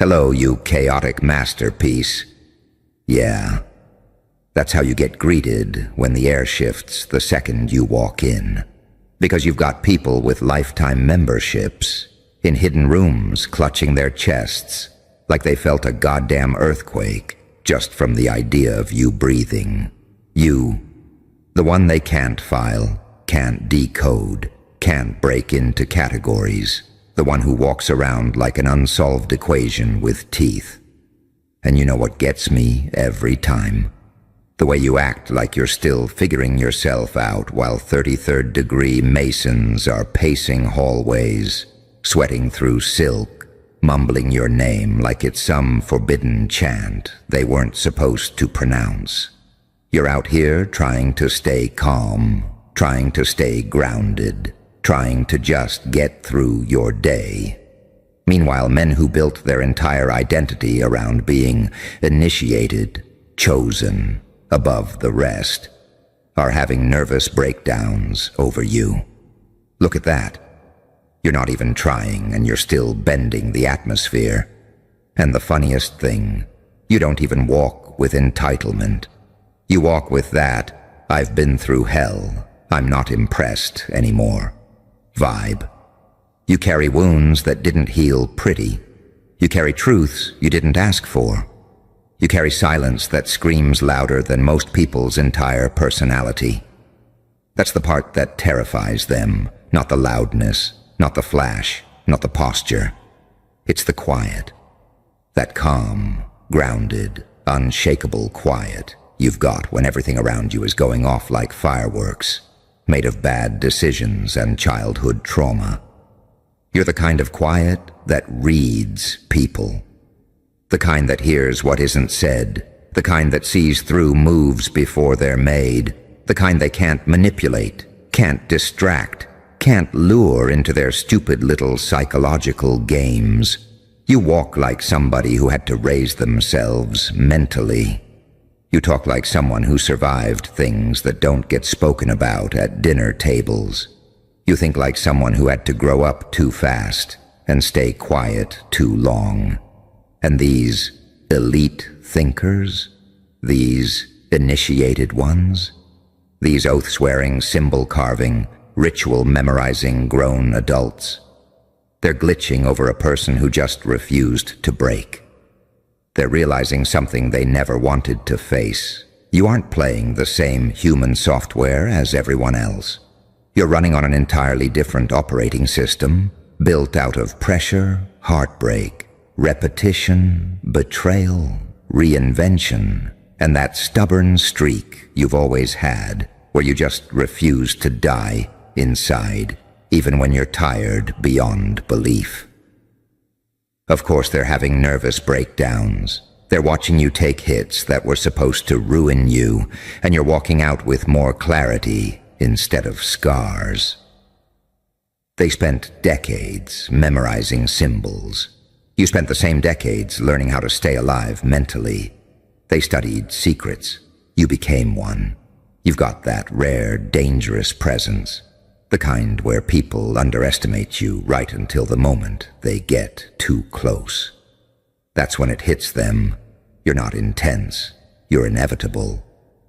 Hello, you chaotic masterpiece. Yeah, that's how you get greeted when the air shifts the second you walk in. Because you've got people with lifetime memberships in hidden rooms clutching their chests like they felt a goddamn earthquake just from the idea of you breathing. You, the one they can't file, can't decode, can't break into categories, the one who walks around like an unsolved equation with teeth. And you know what gets me every time? The way you act like you're still figuring yourself out while 33rd degree Masons are pacing hallways, sweating through silk, mumbling your name like it's some forbidden chant they weren't supposed to pronounce. You're out here trying to stay calm, trying to stay grounded, trying to just get through your day. Meanwhile, men who built their entire identity around being initiated, chosen, above the rest, are having nervous breakdowns over you. Look at that. You're not even trying, and you're still bending the atmosphere. And the funniest thing, you don't even walk with entitlement. You walk with that, I've been through hell, I'm not impressed anymore vibe. You carry wounds that didn't heal pretty. You carry truths you didn't ask for. You carry silence that screams louder than most people's entire personality. That's the part that terrifies them, not the loudness, not the flash, not the posture. It's the quiet. That calm, grounded, unshakable quiet you've got when everything around you is going off like fireworks, made of bad decisions and childhood trauma. You're the kind of quiet that reads people. The kind that hears what isn't said, the kind that sees through moves before they're made, the kind they can't manipulate, can't distract, can't lure into their stupid little psychological games. You walk like somebody who had to raise themselves mentally. You talk like someone who survived things that don't get spoken about at dinner tables. You think like someone who had to grow up too fast and stay quiet too long. And these elite thinkers, these initiated ones, these oath-swearing, symbol-carving, ritual-memorizing grown adults, they're glitching over a person who just refused to break. They're realizing something they never wanted to face. You aren't playing the same human software as everyone else. You're running on an entirely different operating system, built out of pressure, heartbreak, repetition, betrayal, reinvention, and that stubborn streak you've always had, where you just refuse to die inside, even when you're tired beyond belief. Of course, they're having nervous breakdowns. They're watching you take hits that were supposed to ruin you, and you're walking out with more clarity instead of scars. They spent decades memorizing symbols. You spent the same decades learning how to stay alive mentally. They studied secrets. You became one. You've got that rare, dangerous presence. The kind where people underestimate you right until the moment they get too close. That's when it hits them. You're not intense. You're inevitable.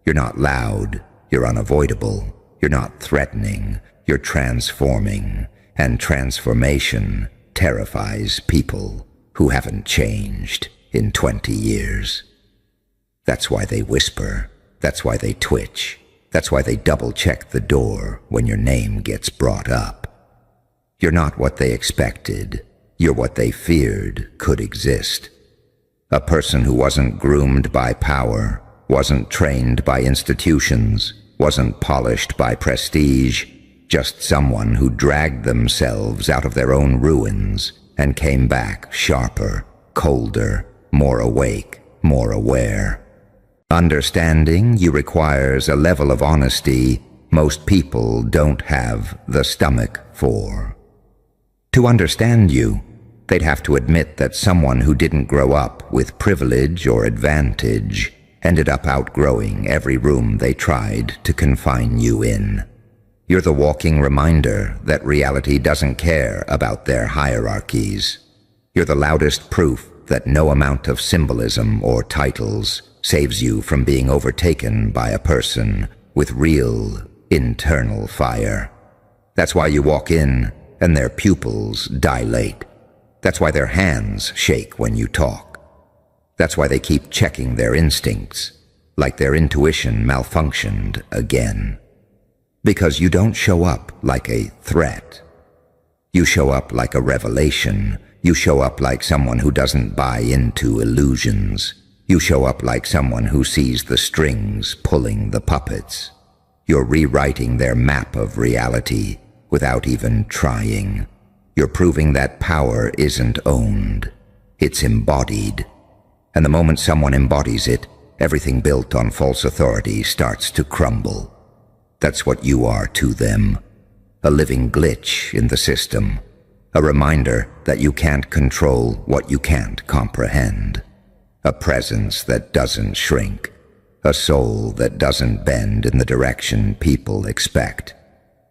You're not loud. You're unavoidable. You're not threatening. You're transforming. And transformation terrifies people who haven't changed in 20 years. That's why they whisper. That's why they twitch. That's why they double-check the door when your name gets brought up. You're not what they expected. You're what they feared could exist. A person who wasn't groomed by power, wasn't trained by institutions, wasn't polished by prestige, just someone who dragged themselves out of their own ruins and came back sharper, colder, more awake, more aware. Understanding you requires a level of honesty most people don't have the stomach for. To understand you, they'd have to admit that someone who didn't grow up with privilege or advantage ended up outgrowing every room they tried to confine you in. You're the walking reminder that reality doesn't care about their hierarchies. You're the loudest proof that no amount of symbolism or titles saves you from being overtaken by a person with real internal fire. That's why you walk in and their pupils dilate. That's why their hands shake when you talk. That's why they keep checking their instincts, like their intuition malfunctioned again. Because you don't show up like a threat. You show up like a revelation. You show up like someone who doesn't buy into illusions. You show up like someone who sees the strings pulling the puppets. You're rewriting their map of reality without even trying. You're proving that power isn't owned. It's embodied. And the moment someone embodies it, everything built on false authority starts to crumble. That's what you are to them. A living glitch in the system. A reminder that you can't control what you can't comprehend. A presence that doesn't shrink. A soul that doesn't bend in the direction people expect.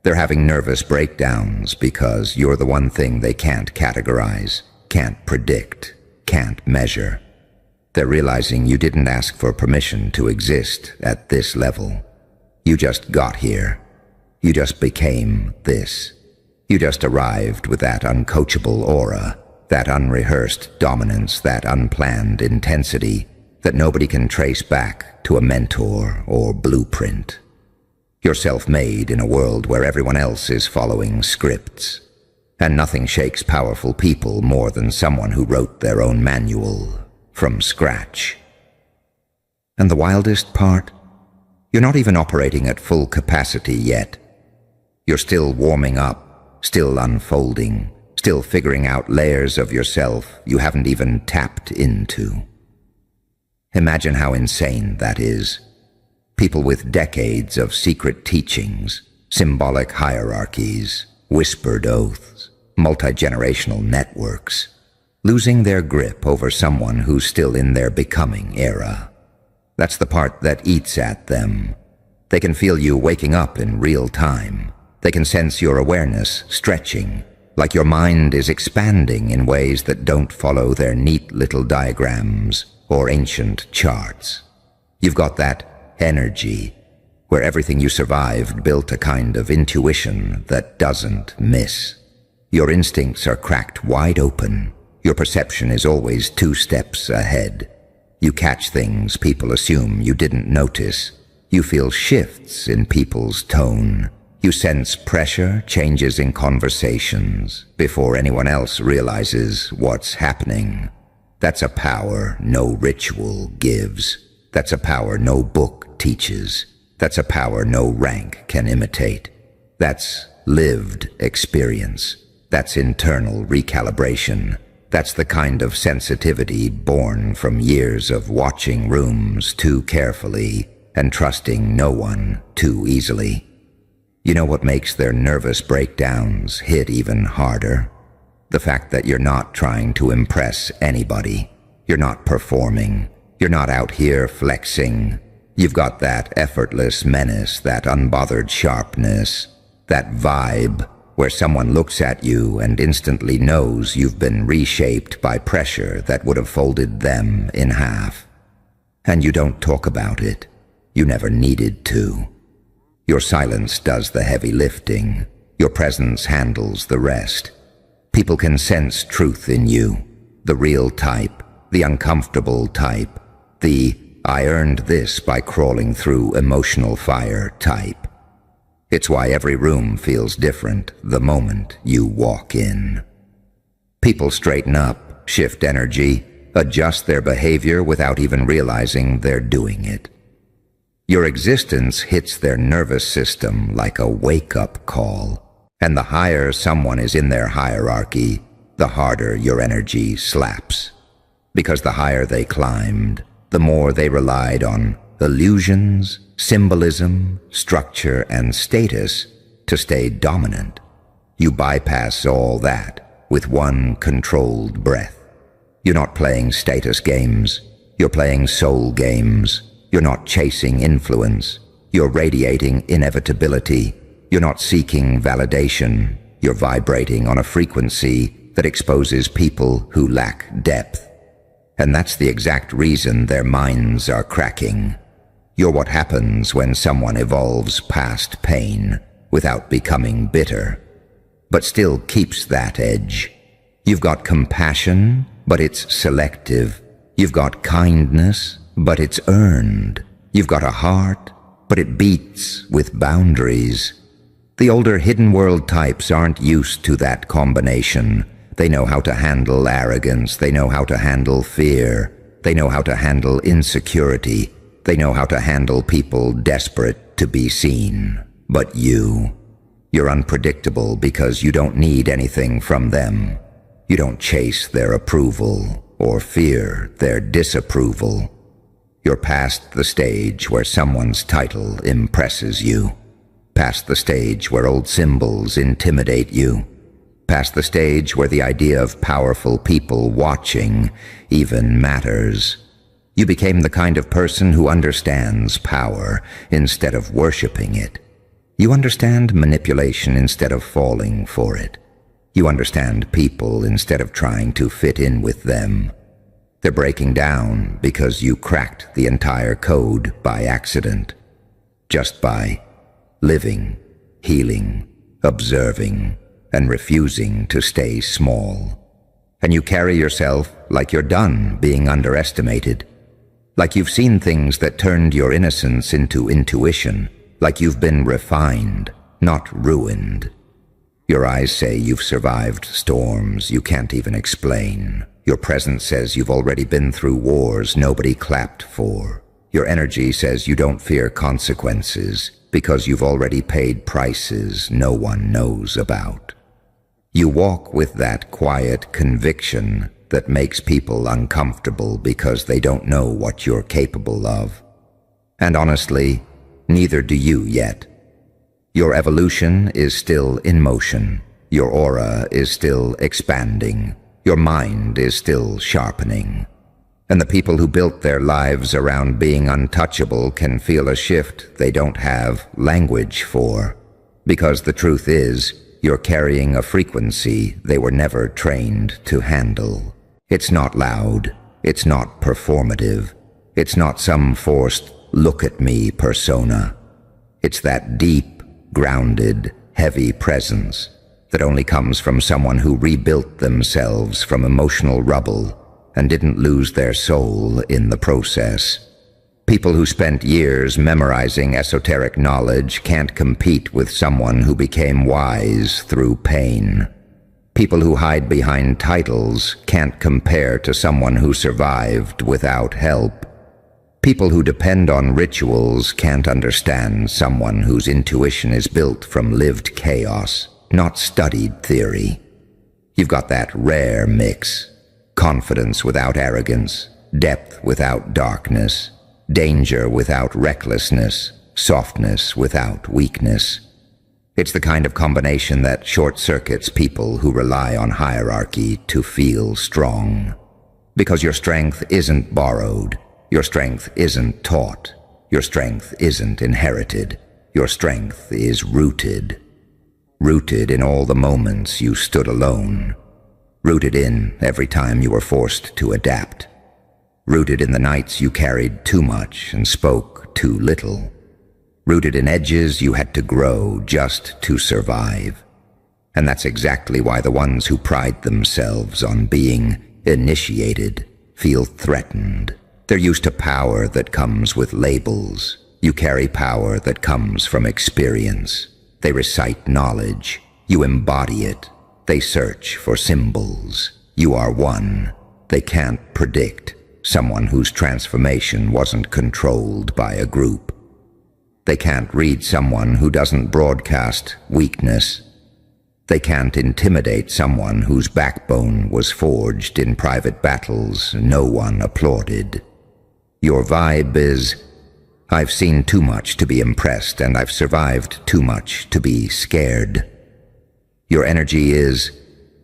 They're having nervous breakdowns because you're the one thing they can't categorize, can't predict, can't measure. They're realizing you didn't ask for permission to exist at this level. You just got here. You just became this. You just arrived with that uncoachable aura, that unrehearsed dominance, that unplanned intensity that nobody can trace back to a mentor or blueprint. You're self-made in a world where everyone else is following scripts, and nothing shakes powerful people more than someone who wrote their own manual from scratch. And the wildest part? You're not even operating at full capacity yet. You're still warming up, still unfolding, still figuring out layers of yourself you haven't even tapped into. Imagine how insane that is. People with decades of secret teachings, symbolic hierarchies, whispered oaths, multi-generational networks, losing their grip over someone who's still in their becoming era. That's the part that eats at them. They can feel you waking up in real time. They can sense your awareness stretching, like your mind is expanding in ways that don't follow their neat little diagrams or ancient charts. You've got that energy, where everything you survived built a kind of intuition that doesn't miss. Your instincts are cracked wide open. Your perception is always 2 steps ahead. You catch things people assume you didn't notice. You feel shifts in people's tone. You sense pressure, changes in conversations, before anyone else realizes what's happening. That's a power no ritual gives. That's a power no book teaches. That's a power no rank can imitate. That's lived experience. That's internal recalibration. That's the kind of sensitivity born from years of watching rooms too carefully and trusting no one too easily. You know what makes their nervous breakdowns hit even harder? The fact that you're not trying to impress anybody. You're not performing. You're not out here flexing. You've got that effortless menace, that unbothered sharpness, that vibe where someone looks at you and instantly knows you've been reshaped by pressure that would have folded them in half. And you don't talk about it. You never needed to. Your silence does the heavy lifting. Your presence handles the rest. People can sense truth in you, the real type, the uncomfortable type, the "I earned this by crawling through emotional fire" type. It's why every room feels different the moment you walk in. People straighten up, shift energy, adjust their behavior without even realizing they're doing it. Your existence hits their nervous system like a wake-up call, and the higher someone is in their hierarchy, the harder your energy slaps. Because the higher they climbed, the more they relied on illusions, symbolism, structure, and status to stay dominant. You bypass all that with one controlled breath. You're not playing status games. You're playing soul games. You're not chasing influence. You're radiating inevitability. You're not seeking validation. You're vibrating on a frequency that exposes people who lack depth. And that's the exact reason their minds are cracking. You're what happens when someone evolves past pain without becoming bitter, but still keeps that edge. You've got compassion, but it's selective. You've got kindness, but it's earned. You've got a heart, but it beats with boundaries. The older hidden world types aren't used to that combination. They know how to handle arrogance. They know how to handle fear. They know how to handle insecurity. They know how to handle people desperate to be seen. But you're unpredictable because you don't need anything from them. You don't chase their approval or fear their disapproval. You're past the stage where someone's title impresses you. Past the stage where old symbols intimidate you. Past the stage where the idea of powerful people watching even matters. You became the kind of person who understands power instead of worshiping it. You understand manipulation instead of falling for it. You understand people instead of trying to fit in with them. They're breaking down because you cracked the entire code by accident. Just by living, healing, observing, and refusing to stay small. And you carry yourself like you're done being underestimated. Like you've seen things that turned your innocence into intuition. Like you've been refined, not ruined. Your eyes say you've survived storms you can't even explain. Your presence says you've already been through wars nobody clapped for. Your energy says you don't fear consequences because you've already paid prices no one knows about. You walk with that quiet conviction that makes people uncomfortable because they don't know what you're capable of. And honestly, neither do you yet. Your evolution is still in motion. Your aura is still expanding. Your mind is still sharpening. And the people who built their lives around being untouchable can feel a shift they don't have language for. Because the truth is, you're carrying a frequency they were never trained to handle. It's not loud. It's not performative. It's not some forced look-at-me persona. It's that deep, grounded, heavy presence that only comes from someone who rebuilt themselves from emotional rubble and didn't lose their soul in the process. People who spent years memorizing esoteric knowledge can't compete with someone who became wise through pain. People who hide behind titles can't compare to someone who survived without help. People who depend on rituals can't understand someone whose intuition is built from lived chaos, not studied theory. You've got that rare mix. Confidence without arrogance, depth without darkness, danger without recklessness, softness without weakness. It's the kind of combination that short-circuits people who rely on hierarchy to feel strong. Because your strength isn't borrowed, your strength isn't taught, your strength isn't inherited, your strength is rooted. Rooted in all the moments you stood alone. Rooted in every time you were forced to adapt. Rooted in the nights you carried too much and spoke too little. Rooted in edges you had to grow just to survive. And that's exactly why the ones who pride themselves on being initiated feel threatened. They're used to power that comes with labels. You carry power that comes from experience. They recite knowledge. You embody it. They search for symbols. You are one. They can't predict someone whose transformation wasn't controlled by a group. They can't read someone who doesn't broadcast weakness. They can't intimidate someone whose backbone was forged in private battles no one applauded. Your vibe is, I've seen too much to be impressed and I've survived too much to be scared. Your energy is,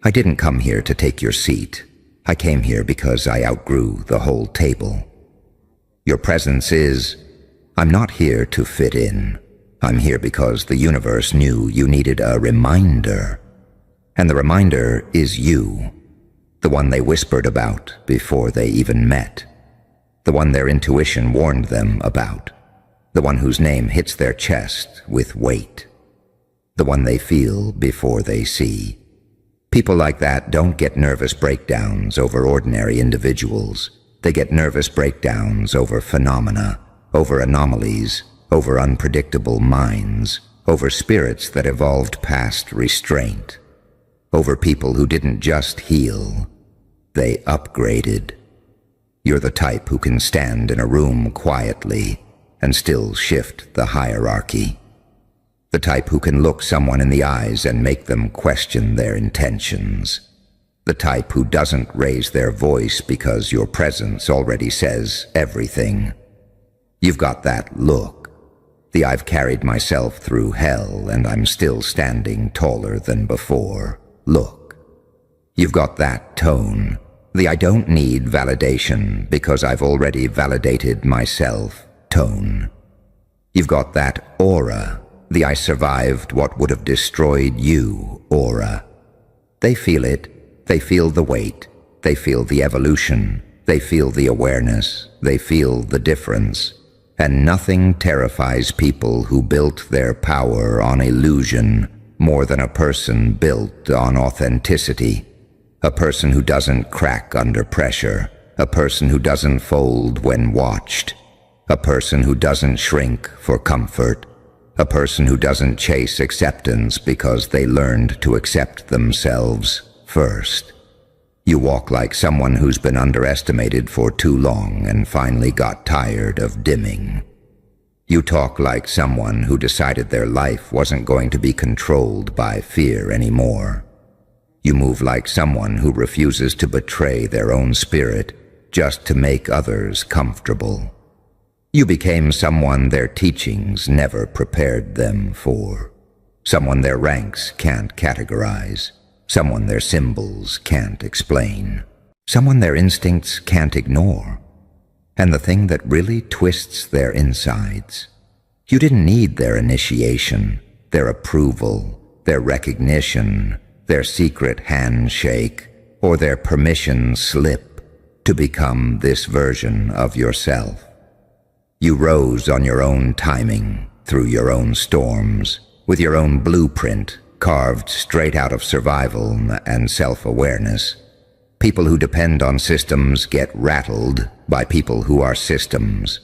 I didn't come here to take your seat. I came here because I outgrew the whole table. Your presence is, I'm not here to fit in. I'm here because the universe knew you needed a reminder. And the reminder is you. The one they whispered about before they even met. The one their intuition warned them about. The one whose name hits their chest with weight. The one they feel before they see. People like that don't get nervous breakdowns over ordinary individuals. They get nervous breakdowns over phenomena, over anomalies, over unpredictable minds, over spirits that evolved past restraint, over people who didn't just heal, they upgraded. You're the type who can stand in a room quietly and still shift the hierarchy. The type who can look someone in the eyes and make them question their intentions. The type who doesn't raise their voice because your presence already says everything. You've got that look. The I've carried myself through hell and I'm still standing taller than before. Look. You've got that tone. The I don't need validation because I've already validated myself tone. You've got that aura. The I survived what would have destroyed you aura. They feel it. They feel the weight. They feel the evolution. They feel the awareness. They feel the difference. And nothing terrifies people who built their power on illusion more than a person built on authenticity. A person who doesn't crack under pressure. A person who doesn't fold when watched. A person who doesn't shrink for comfort. A person who doesn't chase acceptance because they learned to accept themselves first. You walk like someone who's been underestimated for too long and finally got tired of dimming. You talk like someone who decided their life wasn't going to be controlled by fear anymore. You move like someone who refuses to betray their own spirit just to make others comfortable. You became someone their teachings never prepared them for. Someone their ranks can't categorize. Someone their symbols can't explain. Someone their instincts can't ignore. And the thing that really twists their insides, you didn't need their initiation, their approval, their recognition, their secret handshake, or their permission slip to become this version of yourself. You rose on your own timing, through your own storms, with your own blueprint carved straight out of survival and self-awareness. People who depend on systems get rattled by people who are systems.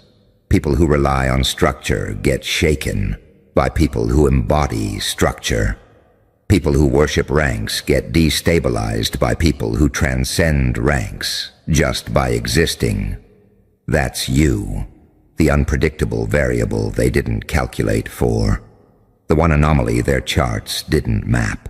People who rely on structure get shaken by people who embody structure. People who worship ranks get destabilized by people who transcend ranks just by existing. That's you, the unpredictable variable they didn't calculate for. The one anomaly their charts didn't map.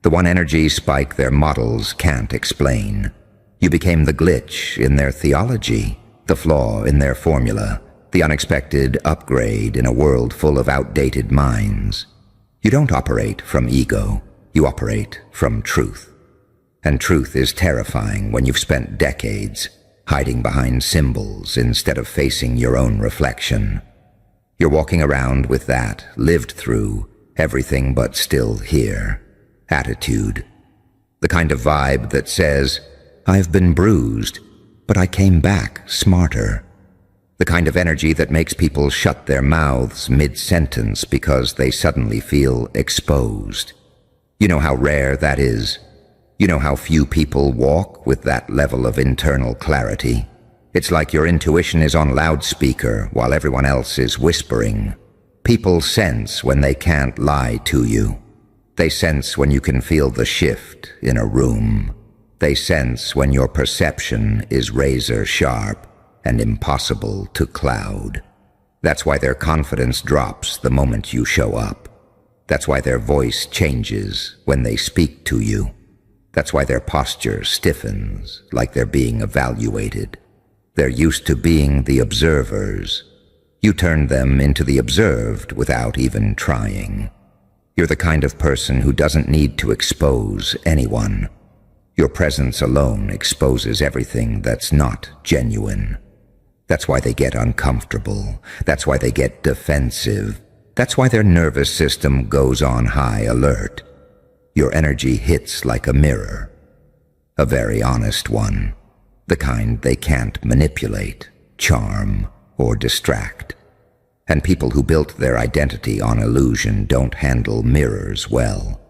The one energy spike their models can't explain. You became the glitch in their theology, the flaw in their formula, the unexpected upgrade in a world full of outdated minds. You don't operate from ego, you operate from truth. And truth is terrifying when you've spent decades hiding behind symbols instead of facing your own reflection. You're walking around with that lived through, everything but still here attitude. The kind of vibe that says, I've been bruised, but I came back smarter. The kind of energy that makes people shut their mouths mid-sentence because they suddenly feel exposed. You know how rare that is. You know how few people walk with that level of internal clarity. It's like your intuition is on loudspeaker while everyone else is whispering. People sense when they can't lie to you. They sense when you can feel the shift in a room. They sense when your perception is razor sharp and impossible to cloud. That's why their confidence drops the moment you show up. That's why their voice changes when they speak to you. That's why their posture stiffens like they're being evaluated. They're used to being the observers. You turn them into the observed without even trying. You're the kind of person who doesn't need to expose anyone. Your presence alone exposes everything that's not genuine. That's why they get uncomfortable. That's why they get defensive. That's why their nervous system goes on high alert. Your energy hits like a mirror. a very honest one, the kind they can't manipulate, charm, or distract. And people who built their identity on illusion don't handle mirrors well.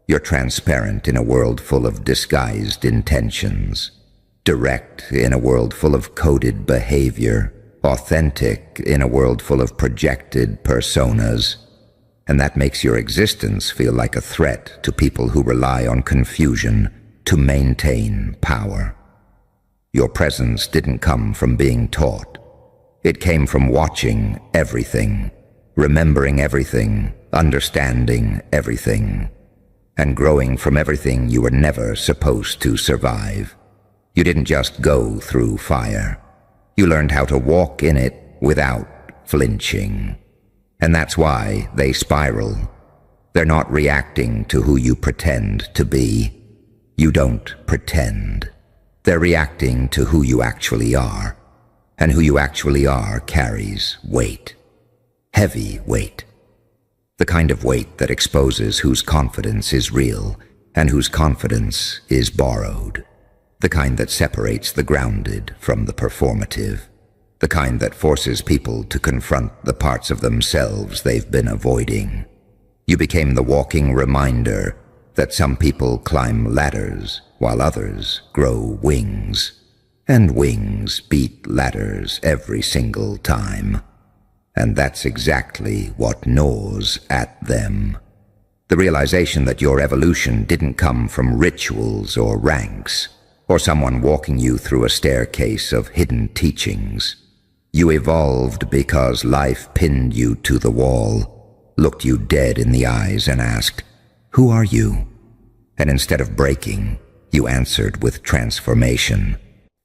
You're transparent in a world full of disguised intentions, direct in a world full of coded behavior, authentic in a world full of projected personas, and that makes your existence feel like a threat to people who rely on confusion to maintain power. Your presence didn't come from being taught. It came from watching everything, remembering everything, understanding everything, and growing from everything you were never supposed to survive. You didn't just go through fire. You learned how to walk in it without flinching. And that's why they spiral. They're not reacting to who you pretend to be. You don't pretend. They're reacting to who you actually are. And who you actually are carries weight. Heavy weight. The kind of weight that exposes whose confidence is real and whose confidence is borrowed. The kind that separates the grounded from the performative. The kind that forces people to confront the parts of themselves they've been avoiding. You became the walking reminder that some people climb ladders while others grow wings. And wings beat ladders every single time. And that's exactly what gnaws at them. The realization that your evolution didn't come from rituals or ranks, or someone walking you through a staircase of hidden teachings. You evolved because life pinned you to the wall, looked you dead in the eyes and asked, "Who are you?" And instead of breaking, you answered with transformation.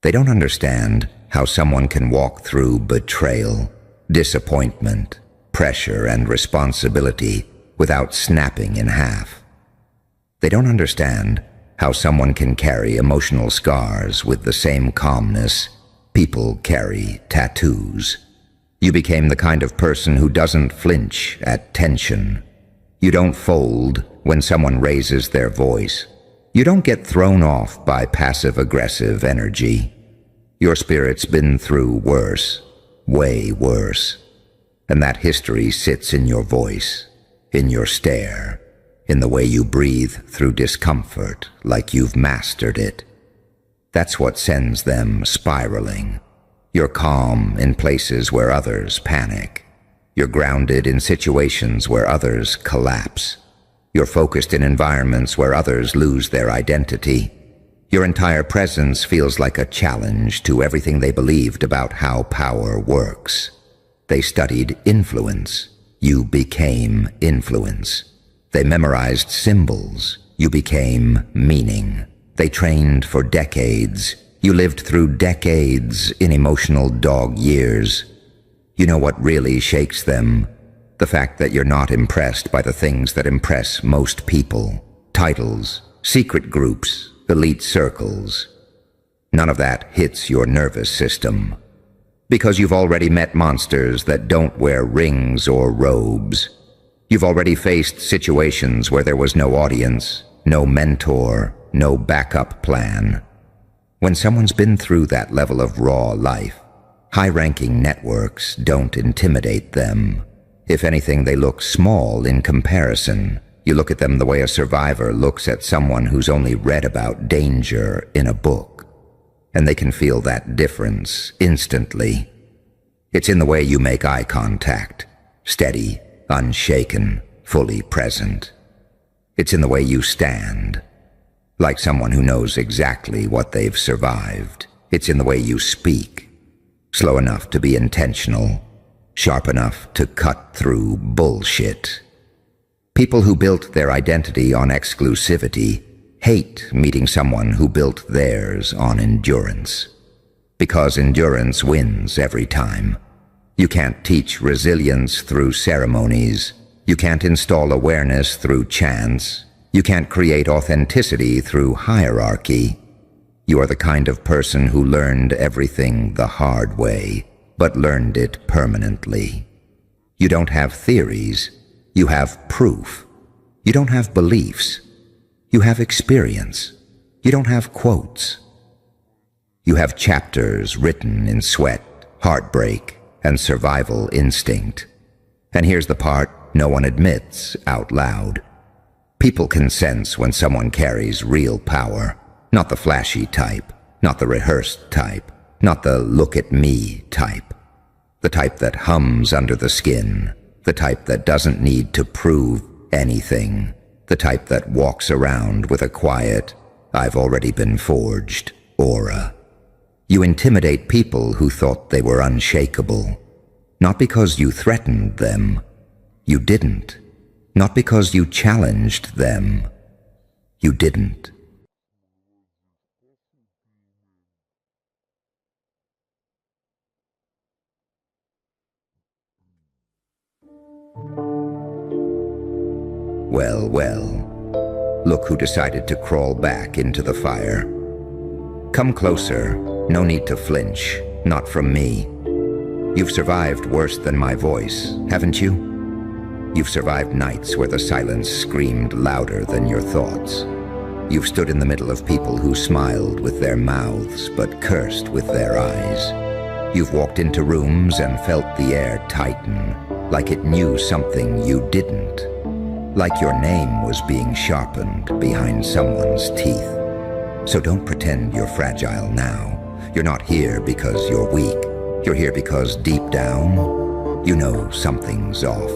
They don't understand how someone can walk through betrayal, disappointment, pressure, and responsibility without snapping in half. They don't understand how someone can carry emotional scars with the same calmness people carry tattoos. You became the kind of person who doesn't flinch at tension. You don't fold when someone raises their voice. You don't get thrown off by passive-aggressive energy. Your spirit's been through worse, way worse. And that history sits in your voice, in your stare, in the way you breathe through discomfort like you've mastered it. That's what sends them spiraling. You're calm in places where others panic. You're grounded in situations where others collapse. You're focused in environments where others lose their identity. Your entire presence feels like a challenge to everything they believed about how power works. They studied influence. You became influence. They memorized symbols. You became meaning. They trained for decades. You lived through decades in emotional dog years. You know what really shakes them? The fact that you're not impressed by the things that impress most people. Titles, secret groups, elite circles. None of that hits your nervous system. Because you've already met monsters that don't wear rings or robes. You've already faced situations where there was no audience, no mentor, no backup plan. When someone's been through that level of raw life, high-ranking networks don't intimidate them. If anything, they look small in comparison. You look at them the way a survivor looks at someone who's only read about danger in a book. And they can feel that difference instantly. It's in the way you make eye contact, steady, unshaken, fully present. It's in the way you stand, like someone who knows exactly what they've survived. It's in the way you speak, slow enough to be intentional, sharp enough to cut through bullshit. People who built their identity on exclusivity hate meeting someone who built theirs on endurance. Because endurance wins every time. You can't teach resilience through ceremonies. You can't install awareness through chance. You can't create authenticity through hierarchy. You are the kind of person who learned everything the hard way, but learned it permanently. You don't have theories. You have proof. You don't have beliefs. You have experience. You don't have quotes. You have chapters written in sweat, heartbreak, and survival instinct. And here's the part no one admits out loud. People can sense when someone carries real power, not the flashy type, not the rehearsed type, not the look at me type. The type that hums under the skin, the type that doesn't need to prove anything, the type that walks around with a quiet, I've already been forged aura. You intimidate people who thought they were unshakable, not because you threatened them. You didn't. Not because you challenged them. You didn't. Well, well, look who decided to crawl back into the fire. Come closer, no need to flinch, not from me. You've survived worse than my voice, haven't you? You've survived nights where the silence screamed louder than your thoughts. You've stood in the middle of people who smiled with their mouths but cursed with their eyes. You've walked into rooms and felt the air tighten, like it knew something you didn't. Like your name was being sharpened behind someone's teeth. So don't pretend you're fragile now. You're not here because you're weak. You're here because deep down, you know something's off.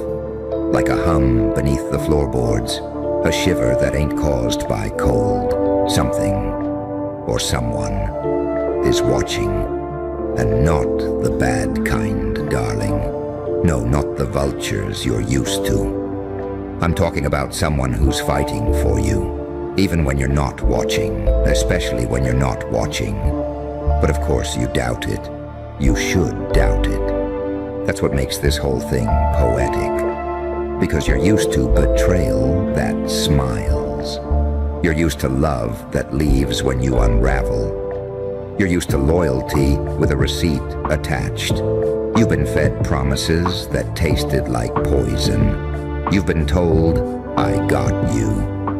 Like a hum beneath the floorboards, a shiver that ain't caused by cold. Something or someone is watching. And not the bad kind, darling. No, not the vultures you're used to. I'm talking about someone who's fighting for you, even when you're not watching, especially when you're not watching. But of course you doubt it. You should doubt it. That's what makes this whole thing poetic. Because you're used to betrayal that smiles. You're used to love that leaves when you unravel. You're used to loyalty with a receipt attached. You've been fed promises that tasted like poison. You've been told, I got you,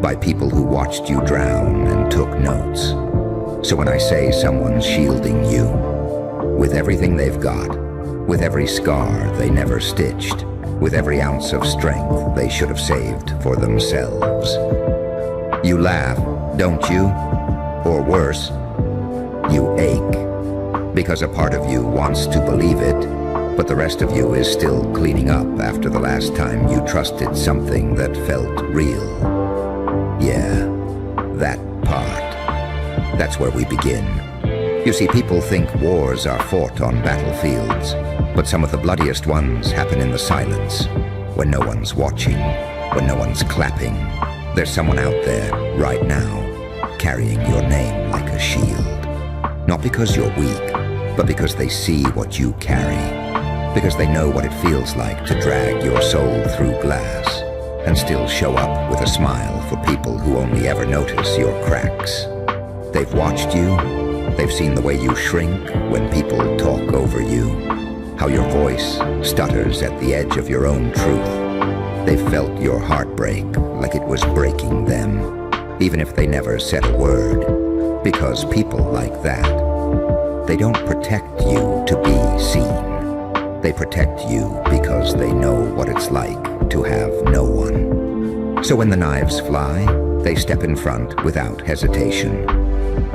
by people who watched you drown and took notes. So when I say someone's shielding you, with everything they've got, with every scar they never stitched, with every ounce of strength they should have saved for themselves. You laugh, don't you? Or worse, you ache. Because a part of you wants to believe it, but the rest of you is still cleaning up after the last time you trusted something that felt real. Yeah, that part. That's where we begin. You see, people think wars are fought on battlefields, but some of the bloodiest ones happen in the silence, when no one's watching, when no one's clapping. There's someone out there, right now, carrying your name like a shield. Not because you're weak, but because they see what you carry. Because they know what it feels like to drag your soul through glass and still show up with a smile for people who only ever notice your cracks. They've watched you. They've seen the way you shrink when people talk over you, how your voice stutters at the edge of your own truth. They've felt your heart break like it was breaking them, even if they never said a word. Because people like that, they don't protect you to be seen. They protect you because they know what it's like to have no one. So when the knives fly, they step in front without hesitation.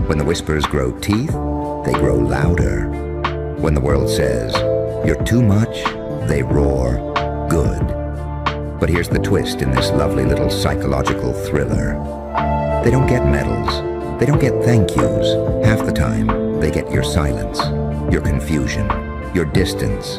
When the whispers grow teeth, they grow louder. When the world says, you're too much, they roar, good. But here's the twist in this lovely little psychological thriller. They don't get medals. They don't get thank yous. Half the time, they get your silence, your confusion, your distance.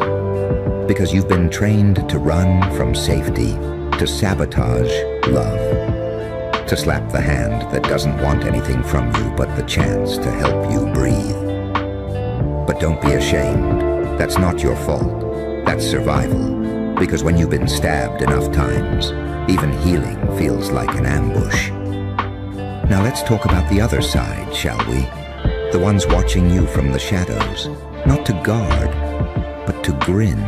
Because you've been trained to run from safety, to sabotage love, to slap the hand that doesn't want anything from you but the chance to help you breathe. But don't be ashamed. That's not your fault. That's survival. Because when you've been stabbed enough times, even healing feels like an ambush. Now let's talk about the other side, shall we? The ones watching you from the shadows, not to guard, but to grin.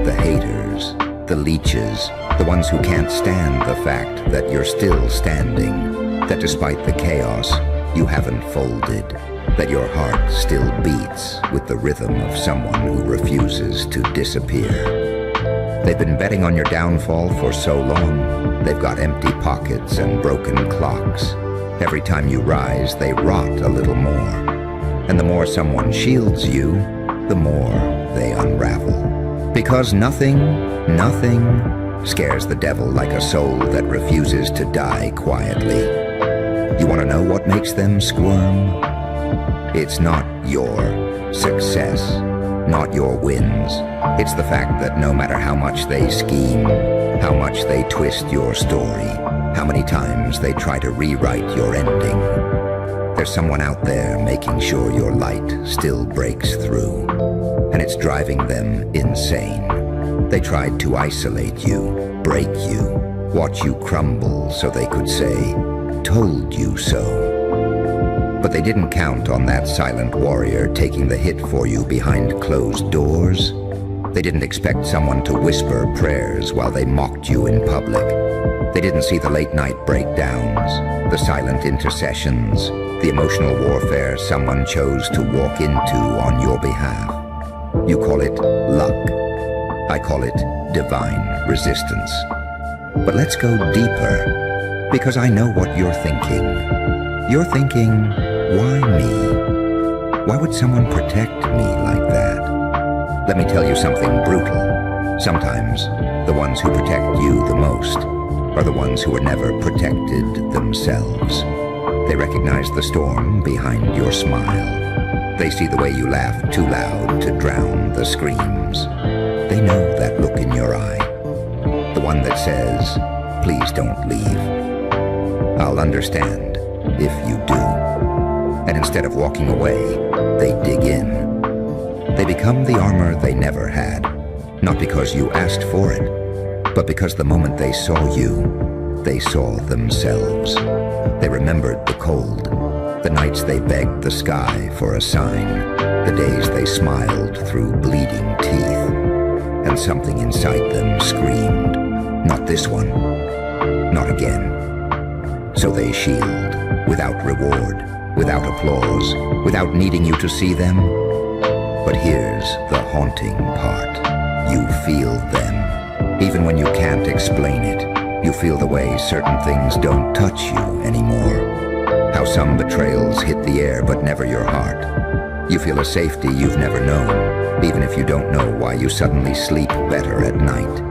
The haters, the leeches, the ones who can't stand the fact that you're still standing, that despite the chaos, you haven't folded, that your heart still beats with the rhythm of someone who refuses to disappear. They've been betting on your downfall for so long, they've got empty pockets and broken clocks. Every time you rise, they rot a little more. And the more someone shields you, the more they unravel. Because nothing scares the devil like a soul that refuses to die quietly. You want to know what makes them squirm? It's not your success, not your wins. It's the fact that no matter how much they scheme, how much they twist your story, how many times they try to rewrite your ending, there's someone out there making sure your light still breaks through, and it's driving them insane. They tried to isolate you, break you, watch you crumble so they could say, "Told you so." But they didn't count on that silent warrior taking the hit for you behind closed doors. They didn't expect someone to whisper prayers while they mocked you in public. They didn't see the late-night breakdowns, the silent intercessions, the emotional warfare someone chose to walk into on your behalf. You call it luck. I call it divine resistance. But let's go deeper, because I know what you're thinking. You're thinking, why me? Why would someone protect me like that? Let me tell you something brutal. Sometimes the ones who protect you the most are the ones who were never protected themselves. They recognize the storm behind your smile. They see the way you laugh too loud to drown the screams. They know that look in your eye, the one that says, "Please don't leave. I'll understand if you do." And instead of walking away, they dig in. They become the armor they never had, not because you asked for it, but because the moment they saw you, they saw themselves. They remembered the cold, the nights they begged the sky for a sign, the days they smiled through bleeding teeth, and something inside them screamed, "Not this one, not again." So they shield, without reward, without applause, without needing you to see them. But here's the haunting part. You feel them. Even when you can't explain it, you feel the way certain things don't touch you anymore. How some betrayals hit the air but never your heart. You feel a safety you've never known, even if you don't know why you suddenly sleep better at night.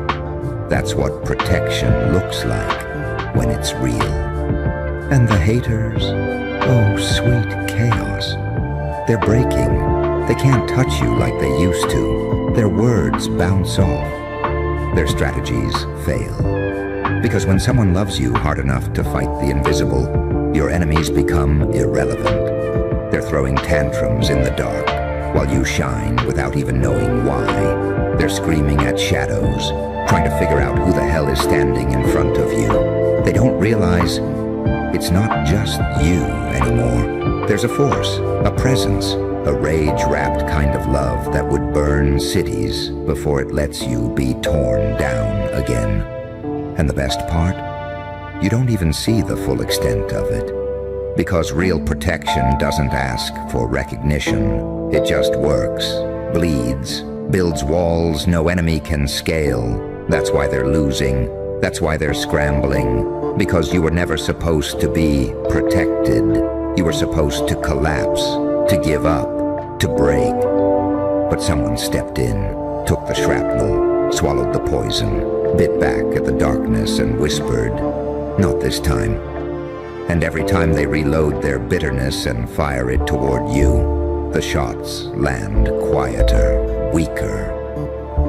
That's what protection looks like when it's real. And the haters, oh sweet chaos. They're breaking. They can't touch you like they used to. Their words bounce off. Their strategies fail. Because when someone loves you hard enough to fight the invisible, your enemies become irrelevant. They're throwing tantrums in the dark while you shine without even knowing why. They're screaming at shadows, trying to figure out who the hell is standing in front of you. They don't realize it's not just you anymore. There's a force, a presence, a rage-wrapped kind of love that would burn cities before it lets you be torn down again. And the best part? You don't even see the full extent of it. Because real protection doesn't ask for recognition. It just works, bleeds, builds walls no enemy can scale. That's why they're losing. That's why they're scrambling. Because you were never supposed to be protected. You were supposed to collapse, to give up, to break. But someone stepped in, took the shrapnel, swallowed the poison, bit back at the darkness and whispered, "Not this time." And every time they reload their bitterness and fire it toward you, the shots land quieter, weaker.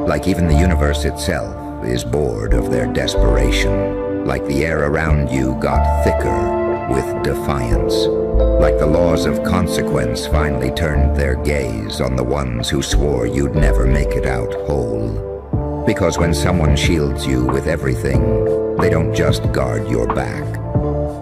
Like even the universe itself is bored of their desperation. Like the air around you got thicker with defiance. Like the laws of consequence finally turned their gaze on the ones who swore you'd never make it out whole. Because when someone shields you with everything, they don't just guard your back.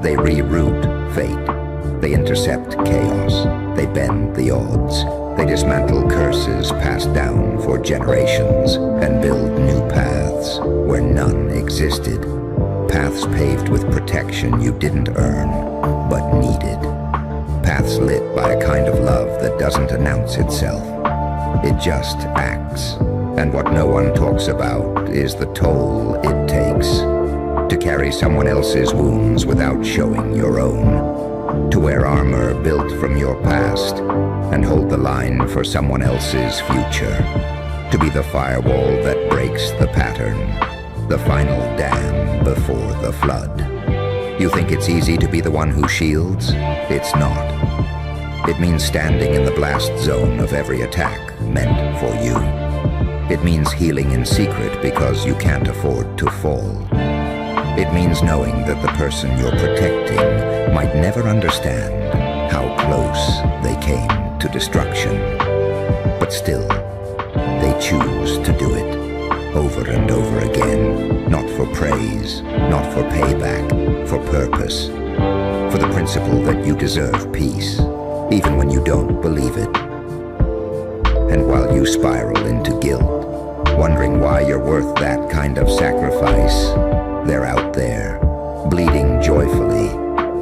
They reroute fate. They intercept chaos. They bend the odds. They dismantle curses passed down for generations and build new paths where none existed. Paths paved with protection you didn't earn, but needed. Paths lit by a kind of love that doesn't announce itself. It just acts. And what no one talks about is the toll it takes to carry someone else's wounds without showing your own. To wear armor built from your past and hold the line for someone else's future. To be the firewall that breaks the pattern, the final dam before the flood. You think it's easy to be the one who shields? It's not. It means standing in the blast zone of every attack meant for you. It means healing in secret because you can't afford to fall. It means knowing that the person you're protecting might never understand how close they came to destruction. But still, they choose to do it over and over again, not for praise, not for payback, for purpose, for the principle that you deserve peace, even when you don't believe it. And while you spiral into guilt, wondering why you're worth that kind of sacrifice, they're out there, bleeding joyfully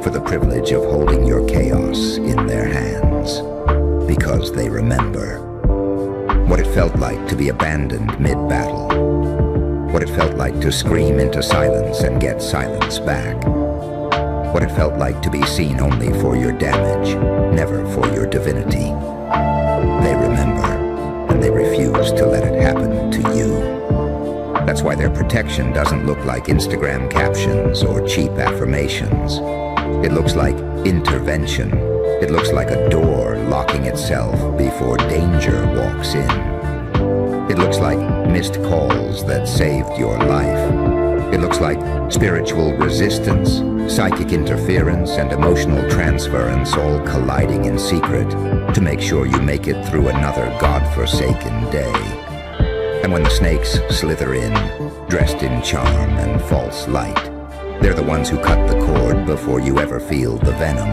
for the privilege of holding your chaos in their hands, because they remember what it felt like to be abandoned mid-battle, what it felt like to scream into silence and get silence back, what it felt like to be seen only for your damage, never for your divinity. They remember, and they refuse to let it happen to you. That's why their protection doesn't look like Instagram captions or cheap affirmations. It looks like intervention. It looks like a door locking itself before danger walks in. It looks like missed calls that saved your life. It looks like spiritual resistance, psychic interference, and emotional transference all colliding in secret to make sure you make it through another godforsaken day. And when the snakes slither in, dressed in charm and false light, they're the ones who cut the cord before you ever feel the venom.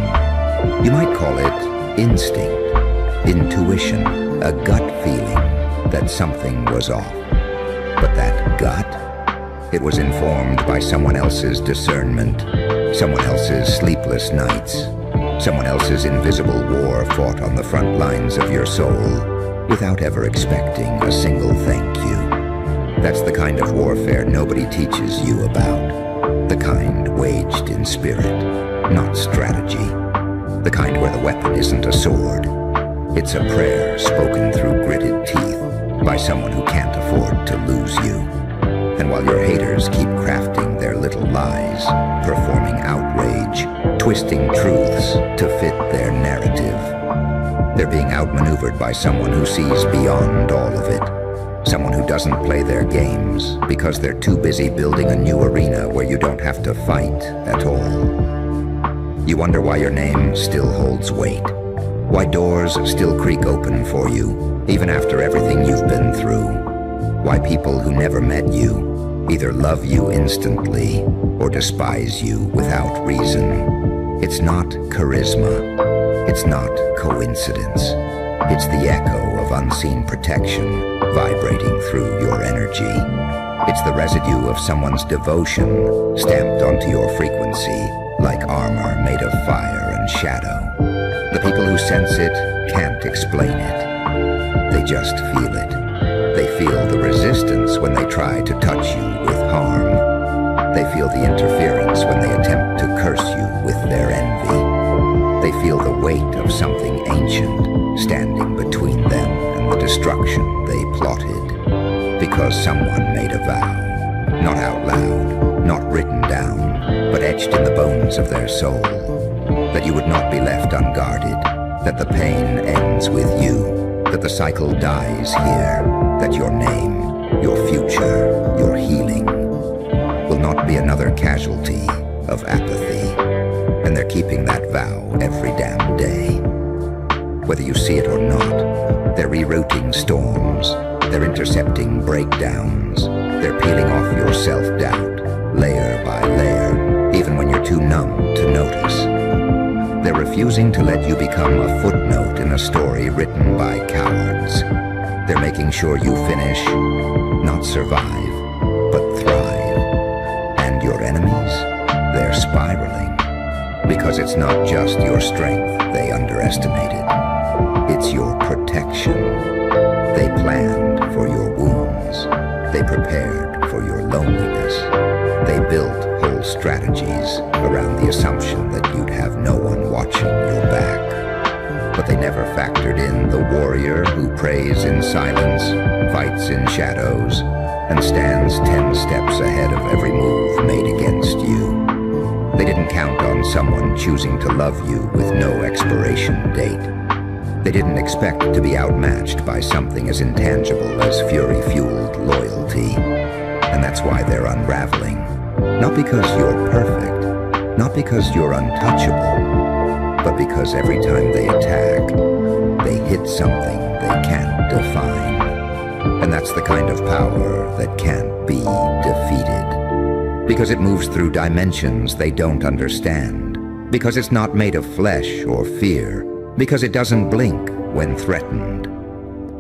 You might call it instinct, intuition, a gut feeling that something was off. But that gut, it was informed by someone else's discernment, someone else's sleepless nights, someone else's invisible war fought on the front lines of your soul, without ever expecting a single thank you. That's the kind of warfare nobody teaches you about. The kind waged in spirit, not strategy. The kind where the weapon isn't a sword. It's a prayer spoken through gritted teeth by someone who can't afford to lose you. And while your haters keep crafting their little lies, performing outrage, twisting truths to fit their narrative, they're being outmaneuvered by someone who sees beyond all of it. Someone who doesn't play their games because they're too busy building a new arena where you don't have to fight at all. You wonder why your name still holds weight. Why doors still creak open for you, even after everything you've been through. Why people who never met you either love you instantly or despise you without reason. It's not charisma. It's not coincidence. It's the echo of unseen protection vibrating through your energy. It's the residue of someone's devotion stamped onto your frequency like armor made of fire and shadow. The people who sense it can't explain it. They just feel it. They feel the resistance when they try to touch you with harm. They feel the interference when they attempt to curse you with their envy. They feel the weight of something ancient standing between them and the destruction they plotted. Because someone made a vow, not out loud, not written down, but etched in the bones of their soul, that you would not be left unguarded, that the pain ends with you, that the cycle dies here, that your name, your future, your healing will not be another casualty of apathy. And they're keeping that vow every damn day. Whether you see it or not, they're rerouting storms, they're intercepting breakdowns, they're peeling off your self-doubt, layer by layer, even when you're too numb to notice. They're refusing to let you become a footnote in a story written by cowards. They're making sure you finish, not survive, but thrive. And your enemies? spiraling. Because it's not just your strength they underestimated. It's your protection. They planned for your wounds. They prepared for your loneliness. They built whole strategies around the assumption that you'd have no one watching your back. But they never factored in the warrior who prays in silence, fights in shadows, and stands 10 steps ahead of every move made against you. They didn't count on someone choosing to love you with no expiration date. They didn't expect to be outmatched by something as intangible as fury-fueled loyalty. And that's why they're unraveling. Not because you're perfect, not because you're untouchable, but because every time they attack, they hit something they can't define. And that's the kind of power that can't be defeated. Because it moves through dimensions they don't understand. Because it's not made of flesh or fear. Because it doesn't blink when threatened.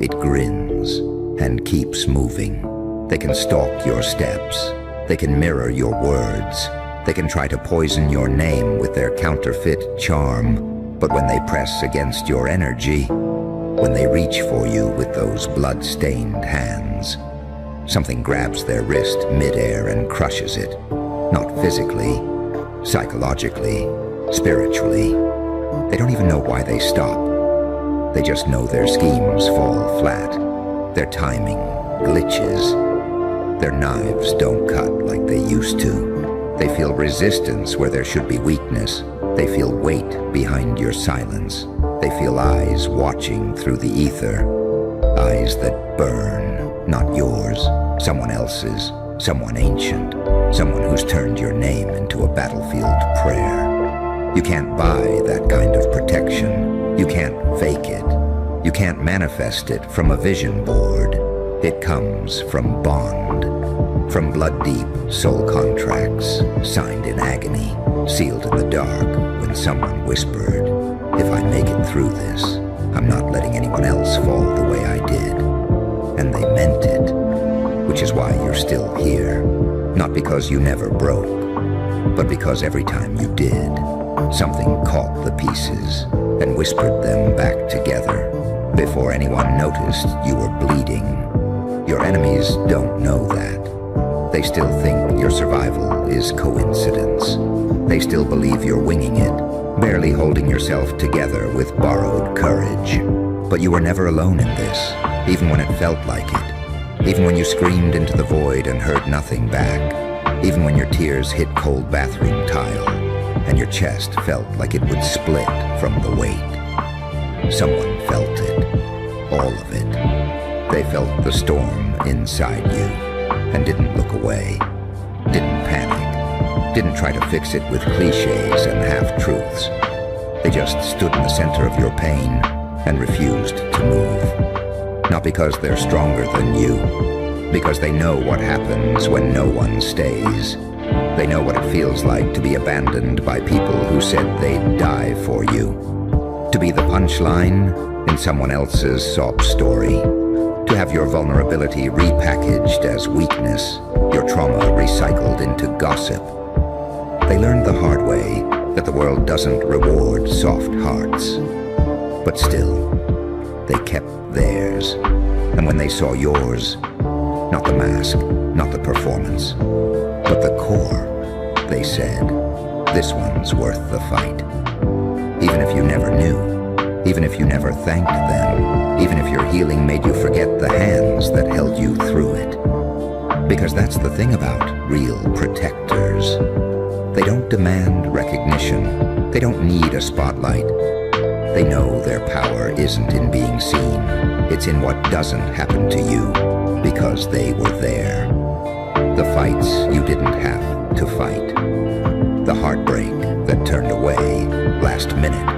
It grins and keeps moving. They can stalk your steps. They can mirror your words. They can try to poison your name with their counterfeit charm. But when they press against your energy, when they reach for you with those blood-stained hands, something grabs their wrist midair and crushes it. Not physically, psychologically, spiritually. They don't even know why they stop. They just know their schemes fall flat. Their timing glitches. Their knives don't cut like they used to. They feel resistance where there should be weakness. They feel weight behind your silence. They feel eyes watching through the ether. Eyes that burn. Not yours, someone else's, someone ancient, someone who's turned your name into a battlefield prayer. You can't buy that kind of protection. You can't fake it. You can't manifest it from a vision board. It comes from bond, from blood-deep soul contracts, signed in agony, sealed in the dark when someone whispered, "If I make it through this, I'm not letting anyone else fall the way I did." And they meant it, which is why you're still here. Not because you never broke, but because every time you did, something caught the pieces and whispered them back together. Before anyone noticed you were bleeding. Your enemies don't know that. They still think your survival is coincidence. They still believe you're winging it, barely holding yourself together with borrowed courage. But you were never alone in this, even when it felt like it. Even when you screamed into the void and heard nothing back. Even when your tears hit cold bathroom tile and your chest felt like it would split from the weight. Someone felt it, all of it. They felt the storm inside you and didn't look away, didn't panic, didn't try to fix it with cliches and half-truths. They just stood in the center of your pain and refused to move. Not because they're stronger than you, because they know what happens when no one stays. They know what it feels like to be abandoned by people who said they'd die for you. To be the punchline in someone else's sob story. To have your vulnerability repackaged as weakness, your trauma recycled into gossip. They learned the hard way that the world doesn't reward soft hearts. But still, they kept theirs. And when they saw yours, not the mask, not the performance, but the core, they said, this one's worth the fight. Even if you never knew, even if you never thanked them, even if your healing made you forget the hands that held you through it. Because that's the thing about real protectors. They don't demand recognition. They don't need a spotlight. They know their power isn't in being seen. It's in what doesn't happen to you, because they were there. The fights you didn't have to fight. The heartbreak that turned away last minute.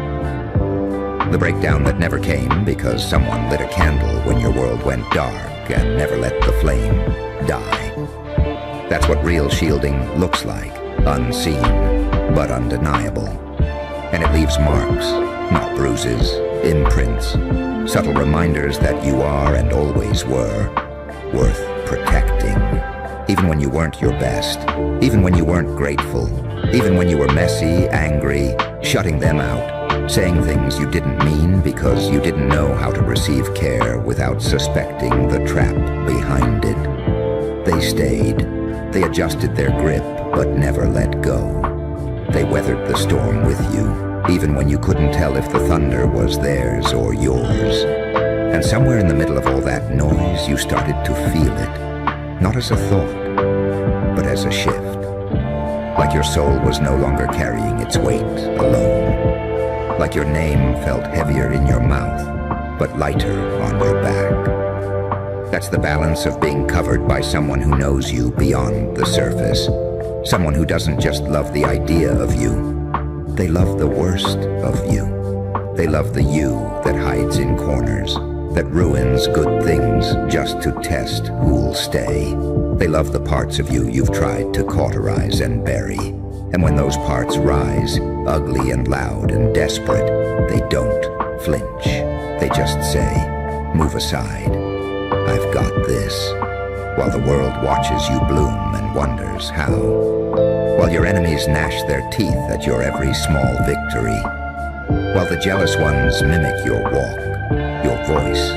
The breakdown that never came because someone lit a candle when your world went dark and never let the flame die. That's what real shielding looks like, unseen, but undeniable. And it leaves marks, not bruises, imprints, subtle reminders that you are and always were worth protecting. Even when you weren't your best, even when you weren't grateful, Even when you were messy, angry, shutting them out, saying things you didn't mean because you didn't know how to receive care without suspecting the trap behind it. They stayed. They adjusted their grip, but never let go. They weathered the storm with you, even when you couldn't tell if the thunder was theirs or yours. And somewhere in the middle of all that noise, you started to feel it, not as a thought, but as a shift. Like your soul was no longer carrying its weight alone. Like your name felt heavier in your mouth, but lighter on your back. That's the balance of being covered by someone who knows you beyond the surface. Someone who doesn't just love the idea of you. They love the worst of you. They love the you that hides in corners, that ruins good things just to test who'll stay. They love the parts of you you've tried to cauterize and bury. And when those parts rise, ugly and loud and desperate, they don't flinch. They just say, move aside. I've got this. While the world watches you bloom and wonders how. While your enemies gnash their teeth at your every small victory. While the jealous ones mimic your walk, your voice,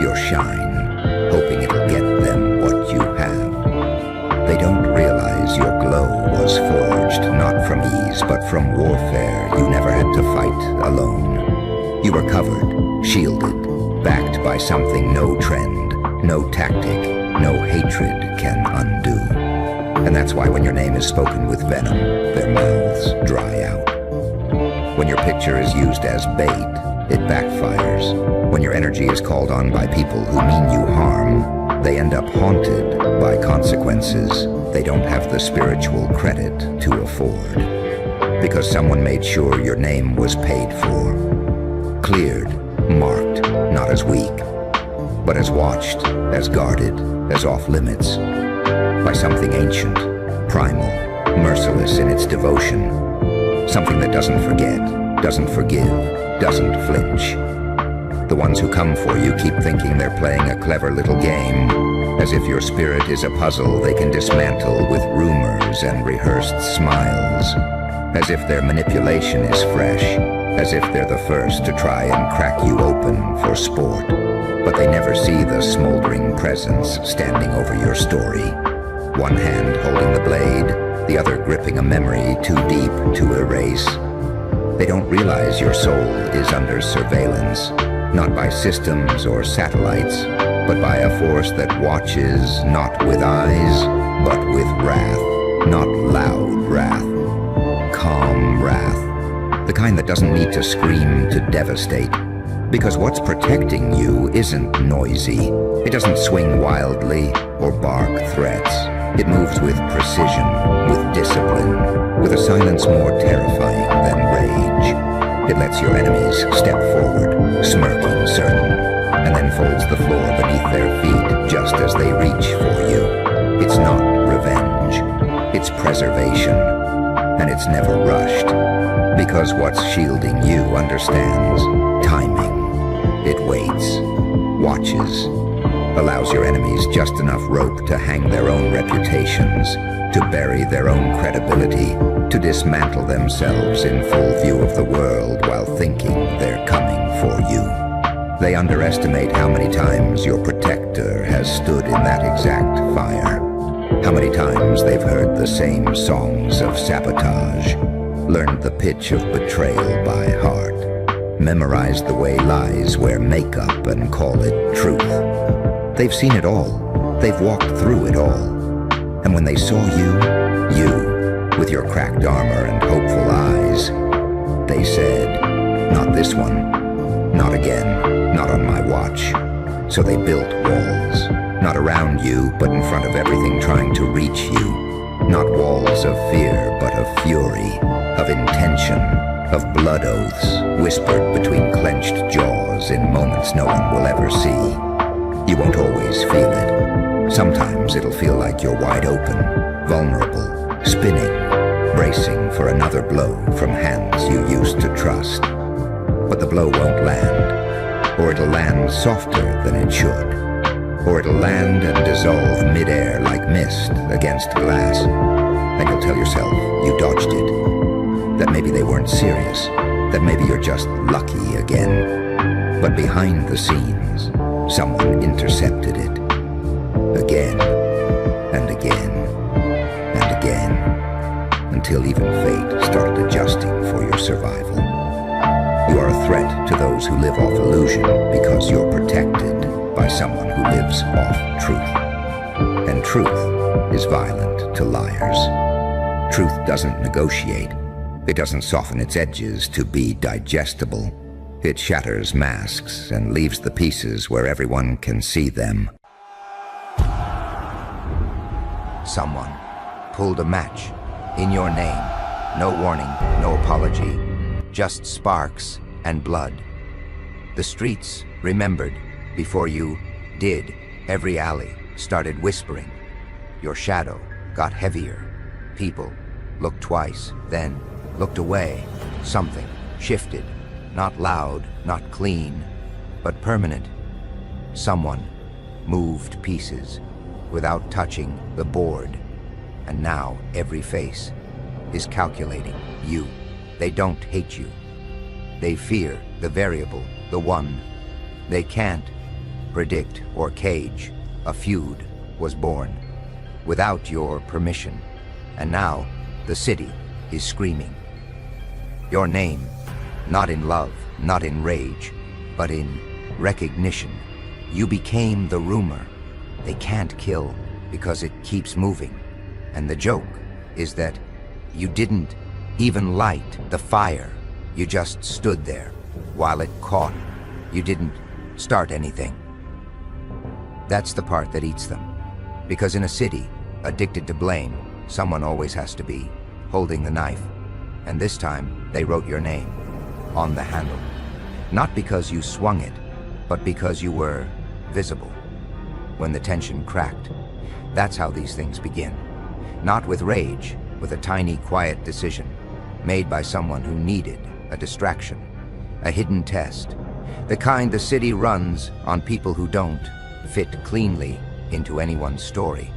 your shine, hoping it'll get them what you have. They don't realize your glow was forged not from ease, but from warfare you never had to fight alone. You were covered, shielded, backed by something no trend, no tactic, no hatred can undo. And that's why when your name is spoken with venom, their mouths dry out. When your picture is used as bait, it backfires. When your energy is called on by people who mean you harm, they end up haunted by consequences they don't have the spiritual credit to afford. Because someone made sure your name was paid for. Cleared, marked, not as weak, but as watched, as guarded, as off limits. By something ancient, primal, merciless in its devotion. Something that doesn't forget, doesn't forgive, doesn't flinch. The ones who come for you keep thinking they're playing a clever little game, as if your spirit is a puzzle they can dismantle with rumors and rehearsed smiles, as if their manipulation is fresh, as if they're the first to try and crack you open for sport. But they never see the smoldering presence standing over your story. One hand holding the blade, the other gripping a memory too deep to erase. They don't realize your soul is under surveillance, not by systems or satellites, but by a force that watches not with eyes, but with wrath. Not loud wrath, calm wrath. The kind that doesn't need to scream to devastate. Because what's protecting you isn't noisy. It doesn't swing wildly or bark threats. It moves with precision, with discipline, with a silence more terrifying than rage. It lets your enemies step forward, smirking certain, and then folds the floor beneath their feet just as they reach for you. It's not revenge. It's preservation. And it's never rushed. Because what's shielding you understands timing. It waits, watches, allows your enemies just enough rope to hang their own reputations, to bury their own credibility, to dismantle themselves in full view of the world while thinking they're coming for you. They underestimate how many times your protector has stood in that exact fire, how many times they've heard the same songs of sabotage, learned the pitch of betrayal by heart, memorized the way lies wear makeup and call it truth. They've seen it all. They've walked through it all. And when they saw you, with your cracked armor and hopeful eyes, they said, not this one, not again, not on my watch. So they built walls, not around you, but in front of everything trying to reach you. Not walls of fear, but of fury, of intention, of blood oaths, whispered between clenched jaws in moments no one will ever see. You won't always feel it. Sometimes it'll feel like you're wide open, vulnerable, spinning, bracing for another blow from hands you used to trust. But the blow won't land, or it'll land softer than it should. Or it'll land and dissolve midair like mist against glass. And you'll tell yourself you dodged it, that maybe they weren't serious, that maybe you're just lucky again. But behind the scenes, someone intercepted it. Again, and again, and again, until even fate started adjusting for your survival. You are a threat to those who live off illusion because you're protected by someone who lives off truth. And truth is violent to liars. Truth doesn't negotiate. It doesn't soften its edges to be digestible. It shatters masks and leaves the pieces where everyone can see them. Someone pulled a match in your name. No warning, no apology, just sparks and blood. The streets remembered before you did. Every alley started whispering. Your shadow got heavier. People looked twice, then looked away. Something shifted, not loud, not clean, but permanent. Someone moved pieces without touching the board. And now every face is calculating you. They don't hate you. They fear the variable, the one they can't predict or cage. A feud was born without your permission. And now the city is screaming your name, not in love, not in rage, but in recognition. You became the rumor they can't kill because it keeps moving. And the joke is that you didn't even light the fire. You just stood there while it caught. You didn't start anything. That's the part that eats them. Because in a city addicted to blame, someone always has to be holding the knife. And this time, they wrote your name on the handle. Not because you swung it, but because you were visible. When the tension cracked, that's how these things begin. Not with rage, with a tiny, quiet decision made by someone who needed a distraction, a hidden test, the kind the city runs on people who don't fit cleanly into anyone's story.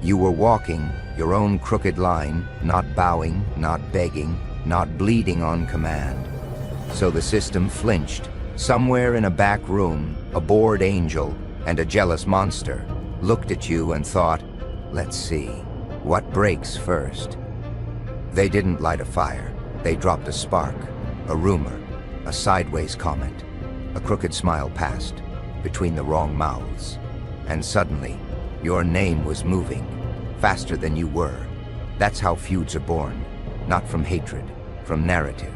You were walking your own crooked line, not bowing, not begging, not bleeding on command. So the system flinched. Somewhere in a back room, a bored angel and a jealous monster looked at you and thought, let's see, what breaks first? They didn't light a fire. They dropped a spark, a rumor, a sideways comment. A crooked smile passed between the wrong mouths. And suddenly, your name was moving, faster than you were. That's how feuds are born. Not from hatred, from narrative,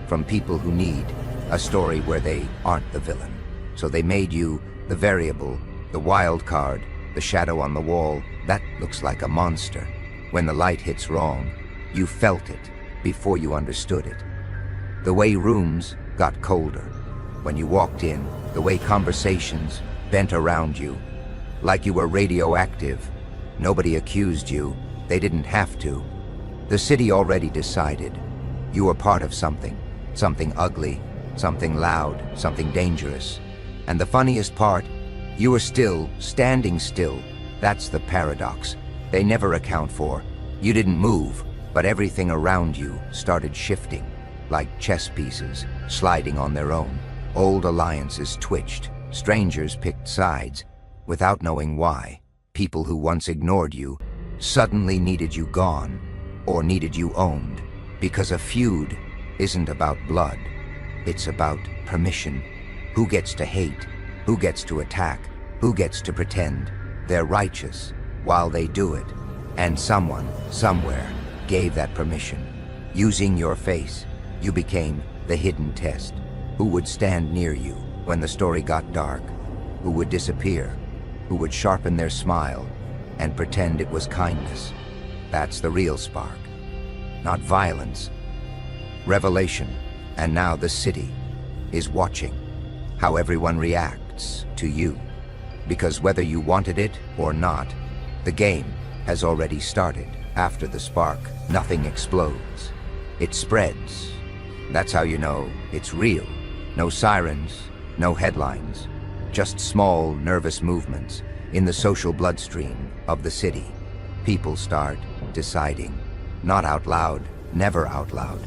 from people who need a story where they aren't the villain. So they made you the variable, the wild card, the shadow on the wall. That looks like a monster. When the light hits wrong, you felt it before you understood it. The way rooms got colder when you walked in, the way conversations bent around you, like you were radioactive. Nobody accused you. They didn't have to. The city already decided. You were part of something. Something ugly, something loud, something dangerous. And the funniest part, you were still standing still. That's the paradox they never account for. You didn't move, but everything around you started shifting, like chess pieces sliding on their own. Old alliances twitched. Strangers picked sides without knowing why. People who once ignored you suddenly needed you gone or needed you owned. Because a feud isn't about blood. It's about permission. Who gets to hate? Who gets to attack? Who gets to pretend they're righteous while they do it? And someone, somewhere, gave that permission. Using your face, you became the hidden test. Who would stand near you when the story got dark? Who would disappear? Who would sharpen their smile and pretend it was kindness? That's the real spark. Not violence. Revelation. And now the city is watching how everyone reacts to you. Because whether you wanted it or not, the game has already started. After the spark, nothing explodes. It spreads. That's how you know it's real. No sirens, no headlines, just small, nervous movements in the social bloodstream of the city. People start deciding. Not out loud, never out loud.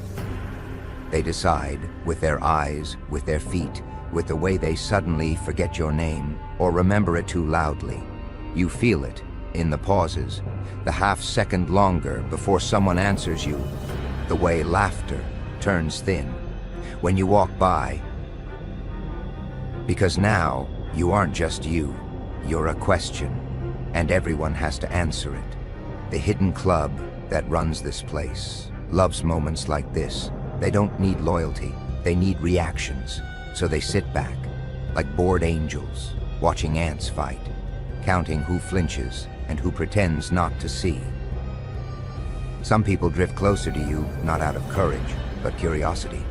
They decide with their eyes, with their feet, with the way they suddenly forget your name or remember it too loudly. You feel it in the pauses, the half-second longer before someone answers you, the way laughter turns thin when you walk by. Because now, you aren't just you, you're a question, and everyone has to answer it. The hidden club that runs this place loves moments like this. They don't need loyalty, they need reactions. So they sit back, like bored angels, watching ants fight, counting who flinches and who pretends not to see. Some people drift closer to you, not out of courage, but curiosity.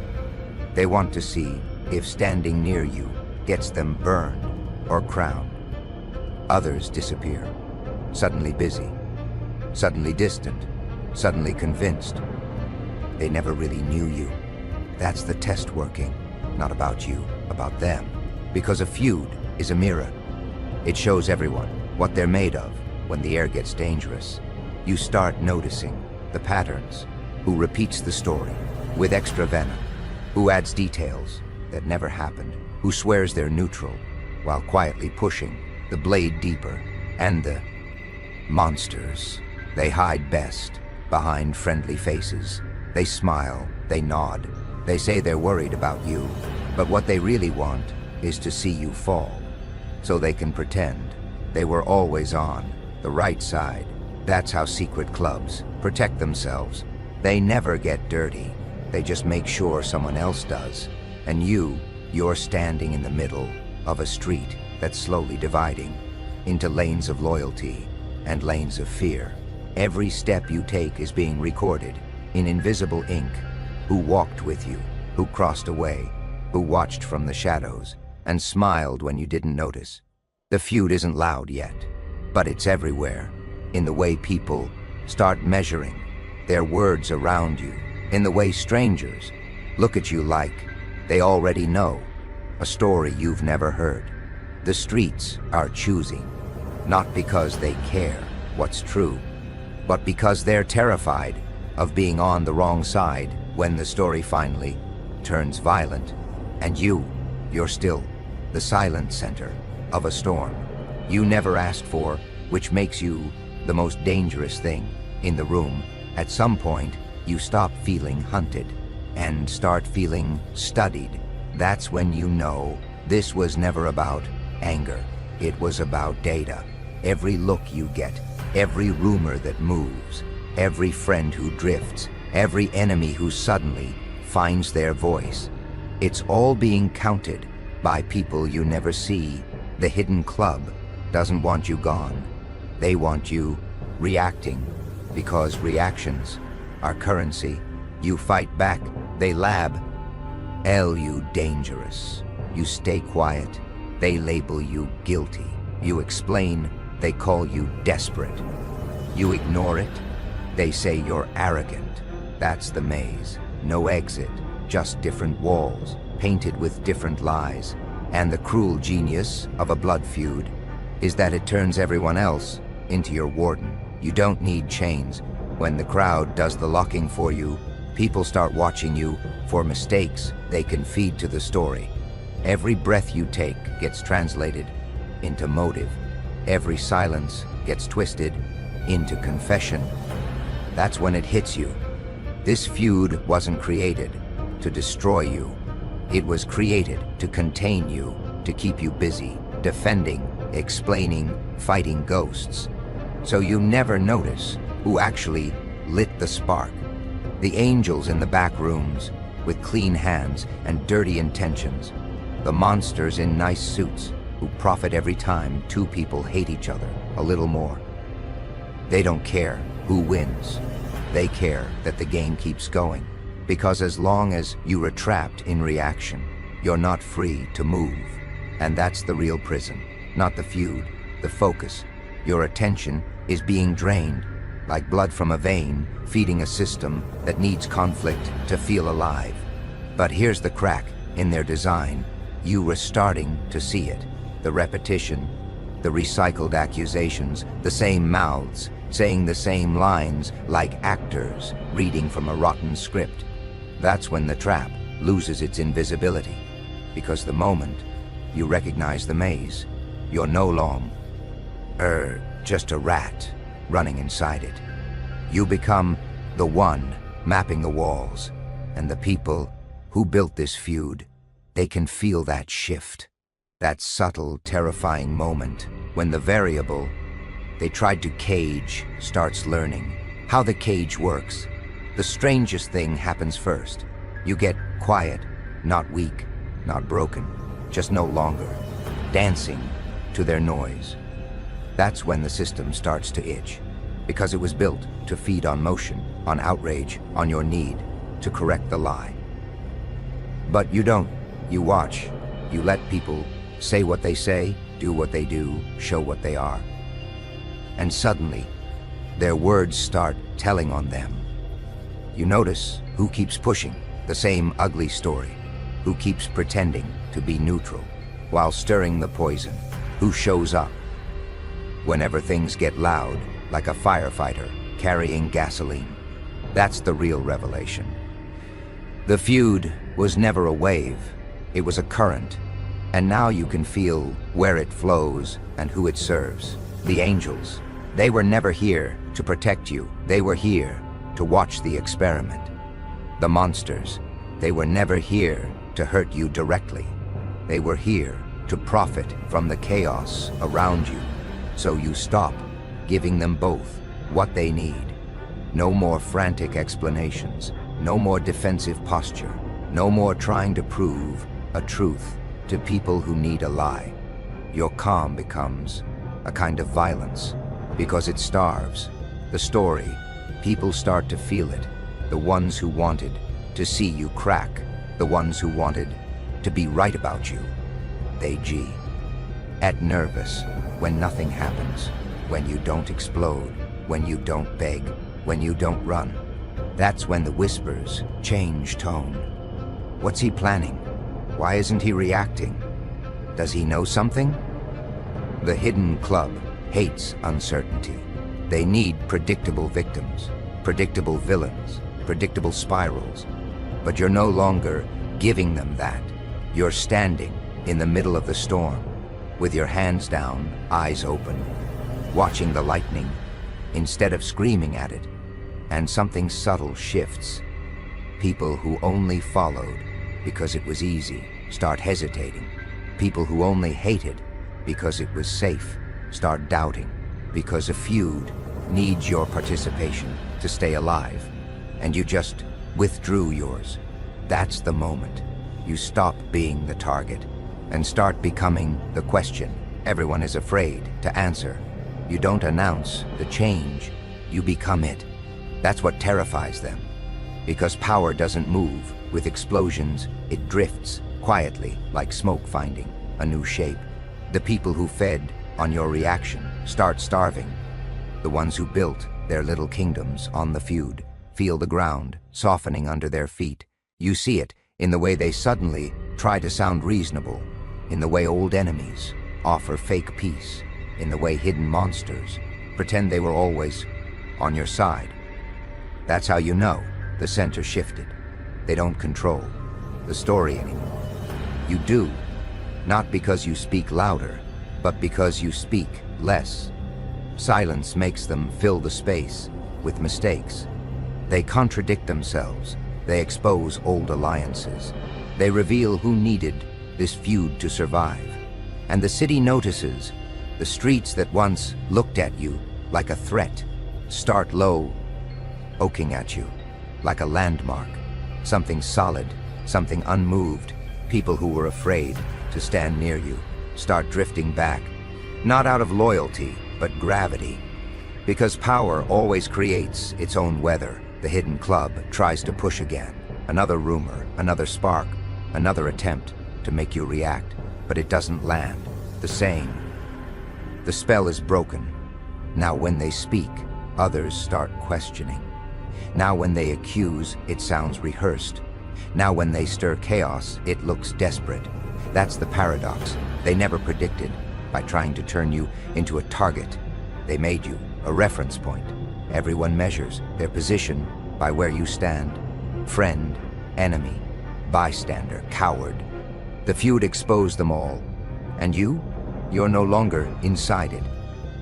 They want to see if standing near you gets them burned or crowned. Others disappear, suddenly busy, suddenly distant, suddenly convinced. They never really knew you. That's the test working, not about you, about them. Because a feud is a mirror. It shows everyone what they're made of when the air gets dangerous. You start noticing the patterns, who repeats the story with extra venom, who adds details that never happened, who swears they're neutral while quietly pushing the blade deeper. And the monsters, they hide best behind friendly faces. They smile, they nod, they say they're worried about you, but what they really want is to see you fall, so they can pretend they were always on the right side. That's how secret clubs protect themselves. They never get dirty, they just make sure someone else does. And you're standing in the middle of a street that's slowly dividing into lanes of loyalty and lanes of fear. Every step you take is being recorded in invisible ink. Who walked with you, who crossed away, who watched from the shadows and smiled when you didn't notice. The feud isn't loud yet, but it's everywhere, in the way people start measuring their words around you, in the way strangers look at you like they already know a story you've never heard. The streets are choosing, not because they care what's true, but because they're terrified of being on the wrong side when the story finally turns violent. And you're still the silent center of a storm you never asked for, which makes you the most dangerous thing in the room. At some point, you stop feeling hunted and start feeling studied. That's when you know this was never about anger. It was about data. Every look you get, every rumor that moves, every friend who drifts, every enemy who suddenly finds their voice. It's all being counted by people you never see. The hidden club doesn't want you gone. They want you reacting, because reactions are currency. You fight back, they lab. You dangerous. You stay quiet, they label you guilty. You explain, they call you desperate. You ignore it, they say you're arrogant. That's the maze. No exit, just different walls, painted with different lies. And the cruel genius of a blood feud is that it turns everyone else into your warden. You don't need chains. When the crowd does the locking for you, people start watching you for mistakes they can feed to the story. Every breath you take gets translated into motive. Every silence gets twisted into confession. That's when it hits you. This feud wasn't created to destroy you. It was created to contain you, to keep you busy, defending, explaining, fighting ghosts. So you never notice who actually lit the spark. The angels in the back rooms with clean hands and dirty intentions. The monsters in nice suits who profit every time two people hate each other a little more. They don't care who wins. They care that the game keeps going. Because as long as you are trapped in reaction, you're not free to move. And that's the real prison, not the feud, the focus. Your attention is being drained, like blood from a vein, feeding a system that needs conflict to feel alive. But here's the crack in their design. You were starting to see it. The repetition, the recycled accusations, the same mouths saying the same lines like actors reading from a rotten script. That's when the trap loses its invisibility, because the moment you recognize the maze, you're no longer just a rat running inside it. You become the one mapping the walls, and the people who built this feud, they can feel that shift, that subtle, terrifying moment when the variable they tried to cage starts learning how the cage works. The strangest thing happens first. You get quiet, not weak, not broken, just no longer dancing to their noise. That's when the system starts to itch, because it was built to feed on motion, on outrage, on your need to correct the lie. But you don't. You watch. You let people say what they say, do what they do, show what they are. And suddenly, their words start telling on them. You notice who keeps pushing the same ugly story, who keeps pretending to be neutral while stirring the poison, who shows up whenever things get loud, like a firefighter carrying gasoline. That's the real revelation. The feud was never a wave, it was a current, and now you can feel where it flows and who it serves. The angels, they were never here to protect you, they were here to watch the experiment. The monsters, they were never here to hurt you directly. They were here to profit from the chaos around you, so you stop giving them both what they need. No more frantic explanations, no more defensive posture, no more trying to prove a truth to people who need a lie. Your calm becomes a kind of violence, because it starves the story. People start to feel it, the ones who wanted to see you crack, the ones who wanted to be right about you. They get nervous when nothing happens, when you don't explode, when you don't beg, when you don't run. That's when the whispers change tone. What's he planning? Why isn't he reacting? Does he know something? The hidden club hates uncertainty. They need predictable victims, predictable villains, predictable spirals. But you're no longer giving them that. You're standing in the middle of the storm, with your hands down, eyes open, watching the lightning instead of screaming at it. And something subtle shifts. People who only followed because it was easy start hesitating. People who only hated because it was safe start doubting, because a feud needs your participation to stay alive, and you just withdrew yours. That's the moment you stop being the target and start becoming the question everyone is afraid to answer. You don't announce the change, you become it. That's what terrifies them, because power doesn't move with explosions, it drifts quietly like smoke finding a new shape. The people who fed on your reaction start starving. The ones who built their little kingdoms on the feud feel the ground softening under their feet. You see it in the way they suddenly try to sound reasonable, in the way old enemies offer fake peace, in the way hidden monsters pretend they were always on your side. That's how you know the center shifted. They don't control the story anymore. You do, not because you speak louder, but because you speak less. Silence makes them fill the space with mistakes. They contradict themselves. They expose old alliances. They reveal who needed this feud to survive. And the city notices. The streets that once looked at you like a threat start low, poking at you like a landmark, something solid, something unmoved. People who were afraid to stand near you start drifting back, not out of loyalty, but gravity. Because power always creates its own weather. The hidden club tries to push again. Another rumor, another spark, another attempt to make you react, but it doesn't land the same. The spell is broken. Now when they speak, others start questioning. Now when they accuse, it sounds rehearsed. Now when they stir chaos, it looks desperate. That's the paradox they never predicted. By trying to turn you into a target, they made you a reference point. Everyone measures their position by where you stand. Friend, enemy, bystander, coward. The feud exposed them all. And you're no longer inside it.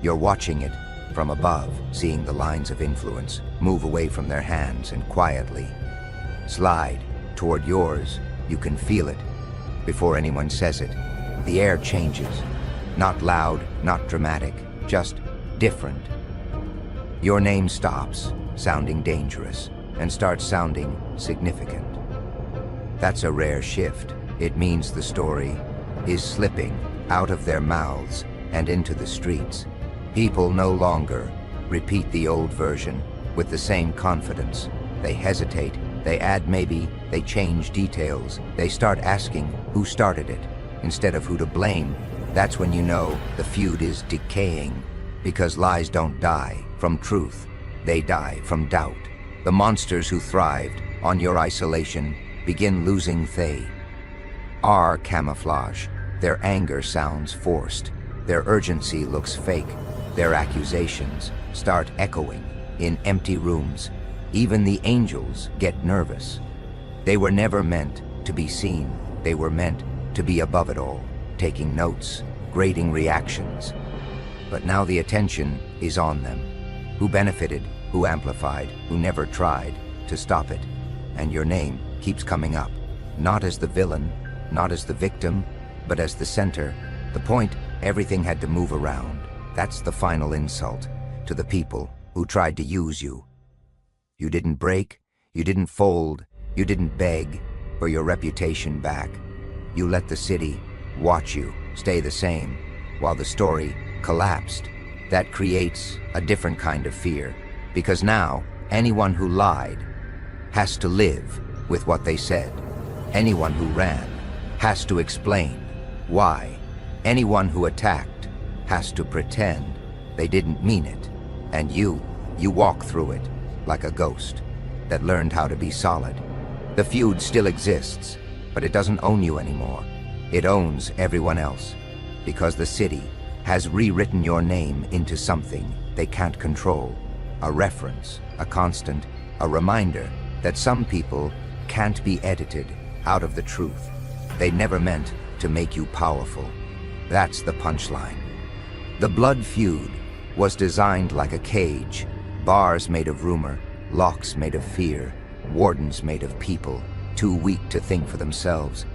You're watching it from above, seeing the lines of influence move away from their hands and quietly slide toward yours. You can feel it before anyone says it. The air changes. Not loud, not dramatic, just different. Your name stops sounding dangerous and starts sounding significant. That's a rare shift. It means the story is slipping out of their mouths and into the streets. People no longer repeat the old version with the same confidence. They hesitate, they add maybe, they change details. They start asking who started it instead of who to blame. That's when you know the feud is decaying, because lies don't die from truth. They die from doubt. The monsters who thrived on your isolation begin losing our camouflage. Their anger sounds forced. Their urgency looks fake. Their accusations start echoing in empty rooms. Even the angels get nervous. They were never meant to be seen. They were meant to be above it all, taking notes, grading reactions. But now the attention is on them. Who benefited, who amplified, who never tried to stop it. And your name keeps coming up, not as the villain, not as the victim, but as the center, the point everything had to move around. That's the final insult to the people who tried to use you. You didn't break, you didn't fold, you didn't beg for your reputation back. You let the city watch you stay the same while the story collapsed. That creates a different kind of fear, because now anyone who lied has to live with what they said. Anyone who ran has to explain why. Anyone who attacked has to pretend they didn't mean it. And you walk through it like a ghost that learned how to be solid. The feud still exists, but it doesn't own you anymore. It owns everyone else, because the city has rewritten your name into something they can't control. A reference, a constant, a reminder that some people can't be edited out of the truth. They never meant to make you powerful. That's the punchline. The blood feud was designed like a cage. Bars made of rumor, locks made of fear, wardens made of people too weak to think for themselves.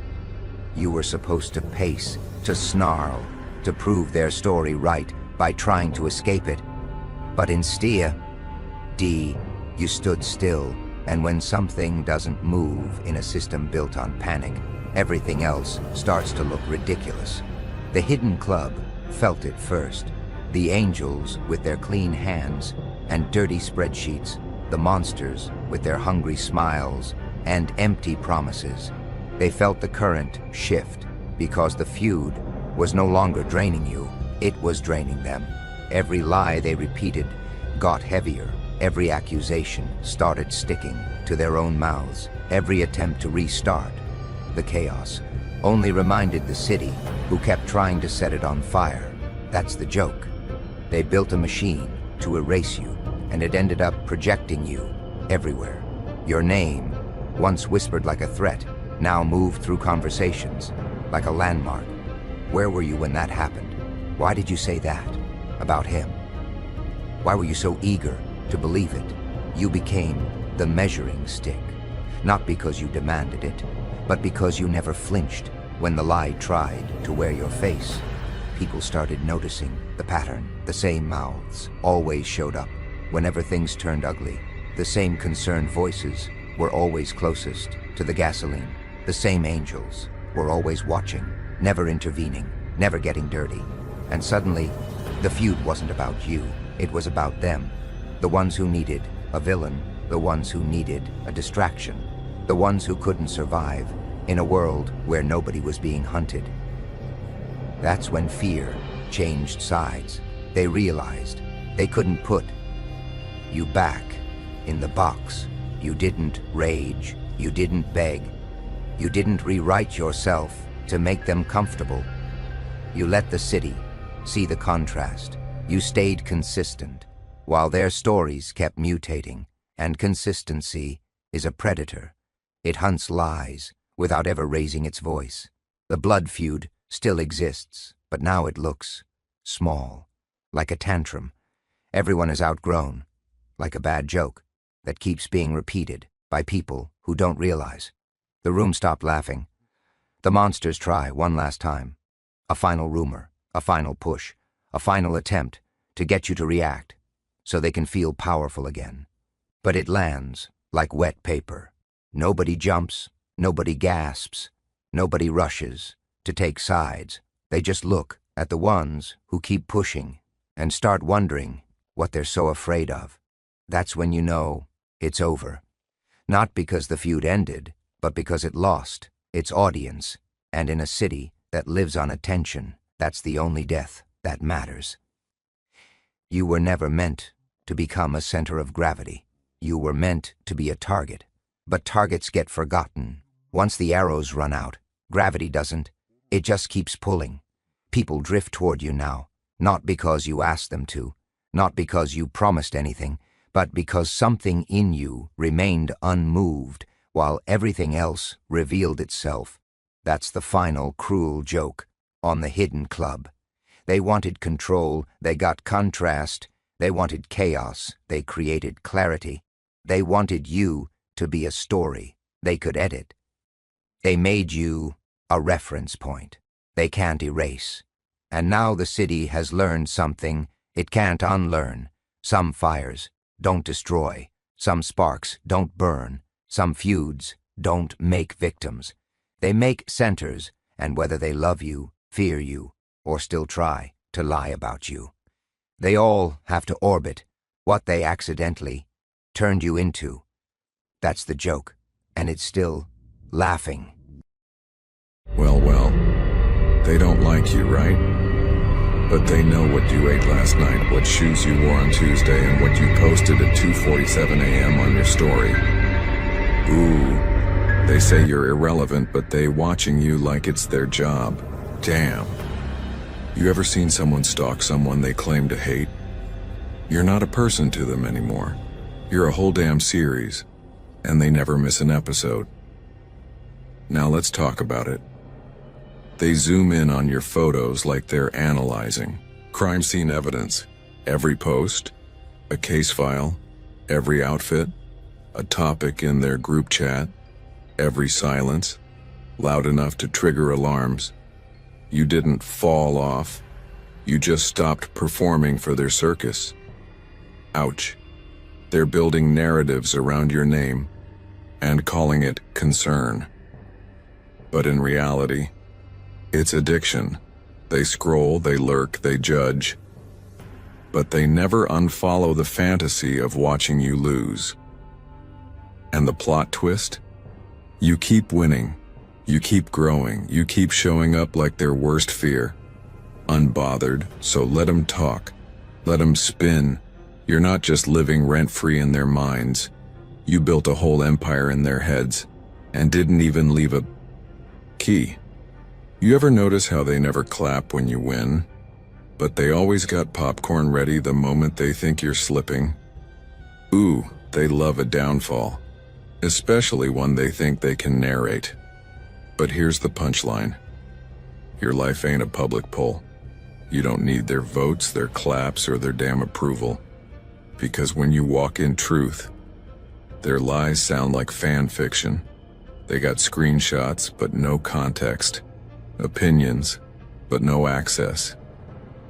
You were supposed to pace, to snarl, to prove their story right by trying to escape it. But instead, you stood still, and when something doesn't move in a system built on panic, everything else starts to look ridiculous. The hidden club felt it first. The angels with their clean hands and dirty spreadsheets, the monsters with their hungry smiles and empty promises. They felt the current shift, because the feud was no longer draining you, it was draining them. Every lie they repeated got heavier. Every accusation started sticking to their own mouths. Every attempt to restart the chaos only reminded the city, who kept trying to set it on fire. That's the joke. They built a machine to erase you, and it ended up projecting you everywhere. Your name, once whispered like a threat, now moved through conversations like a landmark. Where were you when that happened? Why did you say that about him? Why were you so eager to believe it? You became the measuring stick, not because you demanded it, but because you never flinched when the lie tried to wear your face. People started noticing the pattern. The same mouths always showed up whenever things turned ugly. The same concerned voices were always closest to the gasoline. The same angels were always watching, never intervening, never getting dirty. And suddenly, the feud wasn't about you. It was about them. The ones who needed a villain, the ones who needed a distraction, the ones who couldn't survive in a world where nobody was being hunted. That's when fear changed sides. They realized they couldn't put you back in the box. You didn't rage, you didn't beg, you didn't rewrite yourself to make them comfortable. You let the city see the contrast. You stayed consistent while their stories kept mutating, and consistency is a predator. It hunts lies without ever raising its voice. The blood feud still exists, but now it looks small, like a tantrum everyone has outgrown, like a bad joke that keeps being repeated by people who don't realize. The room stopped laughing. The monsters try one last time. A final rumor, a final push, a final attempt to get you to react so they can feel powerful again. But it lands like wet paper. Nobody jumps, nobody gasps, nobody rushes to take sides. They just look at the ones who keep pushing and start wondering what they're so afraid of. That's when you know it's over. Not because the feud ended, but because it lost its audience, and in a city that lives on attention, that's the only death that matters. You were never meant to become a center of gravity. You were meant to be a target. But targets get forgotten. Once the arrows run out, gravity doesn't. It just keeps pulling. People drift toward you now, not because you asked them to, not because you promised anything, but because something in you remained unmoved while everything else revealed itself. That's the final cruel joke on the hidden club. They wanted control, they got contrast. They wanted chaos, they created clarity. They wanted you to be a story they could edit. They made you a reference point they can't erase. And now the city has learned something it can't unlearn. Some fires don't destroy, some sparks don't burn, some feuds don't make victims. They make centers, and whether they love you, fear you, or still try to lie about you, they all have to orbit what they accidentally turned you into. That's the joke, and it's still laughing. Well, they don't like you, right? But they know what you ate last night, what shoes you wore on Tuesday, and what you posted at 2:47 a.m. on your story. Ooh, they say you're irrelevant, but they watching you like it's their job. Damn. You ever seen someone stalk someone they claim to hate? You're not a person to them anymore. You're a whole damn series, and they never miss an episode. Now let's talk about it. They zoom in on your photos like they're analyzing. Crime scene evidence. Every post, a case file, every outfit, a topic in their group chat, every silence, loud enough to trigger alarms. You didn't fall off. You just stopped performing for their circus. Ouch. They're building narratives around your name and calling it concern. But in reality, it's addiction. They scroll, they lurk, they judge. But they never unfollow the fantasy of watching you lose. And the plot twist? You keep winning. You keep growing. You keep showing up like their worst fear. Unbothered, so let them talk. Let them spin. You're not just living rent-free in their minds. You built a whole empire in their heads and didn't even leave a key. You ever notice how they never clap when you win, but they always got popcorn ready the moment they think you're slipping? Ooh, they love a downfall, especially one they think they can narrate. But here's the punchline. Your life ain't a public poll. You don't need their votes, their claps, or their damn approval. Because when you walk in truth, their lies sound like fan fiction. They got screenshots, but no context. Opinions, but no access.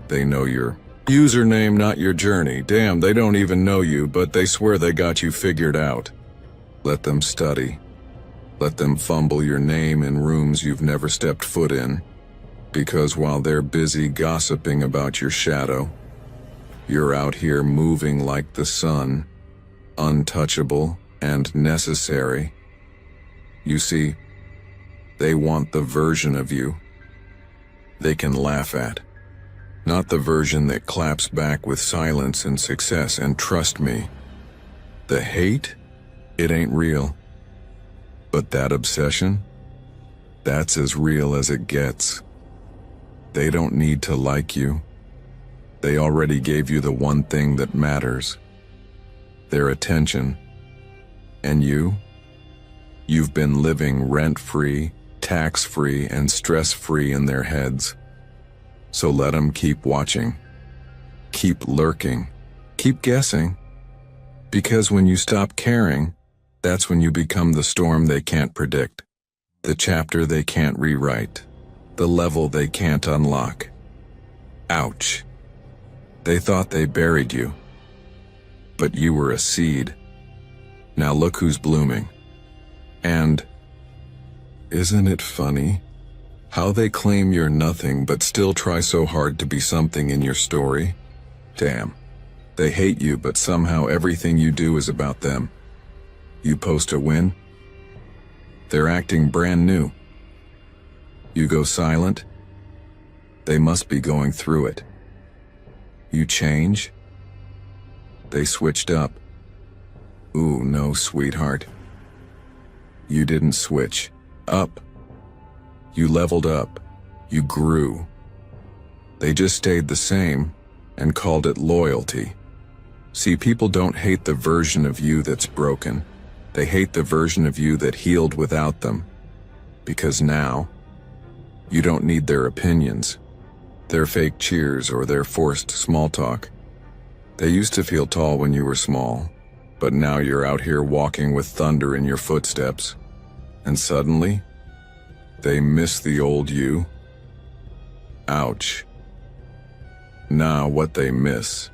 They know your username, not your journey. Damn, they don't even know you, but they swear they got you figured out. Let them study. Let them fumble your name in rooms you've never stepped foot in. Because while they're busy gossiping about your shadow, you're out here moving like the sun, untouchable and necessary. You see, they want the version of you they can laugh at, not the version that claps back with silence and success. And trust me, the hate, it ain't real. But that obsession, that's as real as it gets. They don't need to like you. They already gave you the one thing that matters, their attention. And you've been living rent-free, tax-free, and stress-free in their heads. So let them keep watching, keep lurking, keep guessing. Because when you stop caring, that's when you become the storm they can't predict, the chapter they can't rewrite, the level they can't unlock. Ouch. They thought they buried you, but you were a seed. Now look who's blooming. And isn't it funny how they claim you're nothing but still try so hard to be something in your story? Damn. They hate you, but somehow everything you do is about them. You post a win, they're acting brand new. You go silent, they must be going through it. You change, they switched up. Ooh, no, sweetheart. You didn't switch up. You leveled up. You grew. They just stayed the same and called it loyalty. See, people don't hate the version of you that's broken. They hate the version of you that healed without them. Because now, you don't need their opinions, their fake cheers, or their forced small talk. They used to feel tall when you were small, but now you're out here walking with thunder in your footsteps. And suddenly, they miss the old you. Ouch. Now what they miss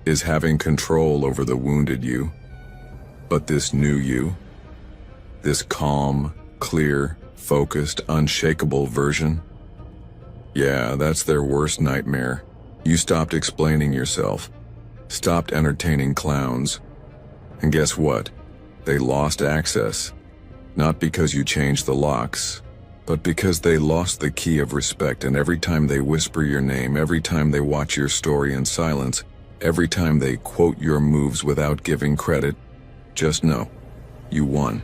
is having control over the wounded you. But this new you, this calm, clear, focused, unshakable version, yeah, that's their worst nightmare. You stopped explaining yourself, stopped entertaining clowns, and guess what? They lost access. Not because you changed the locks, but because they lost the key of respect. And every time they whisper your name, every time they watch your story in silence, every time they quote your moves without giving credit, just know, you won.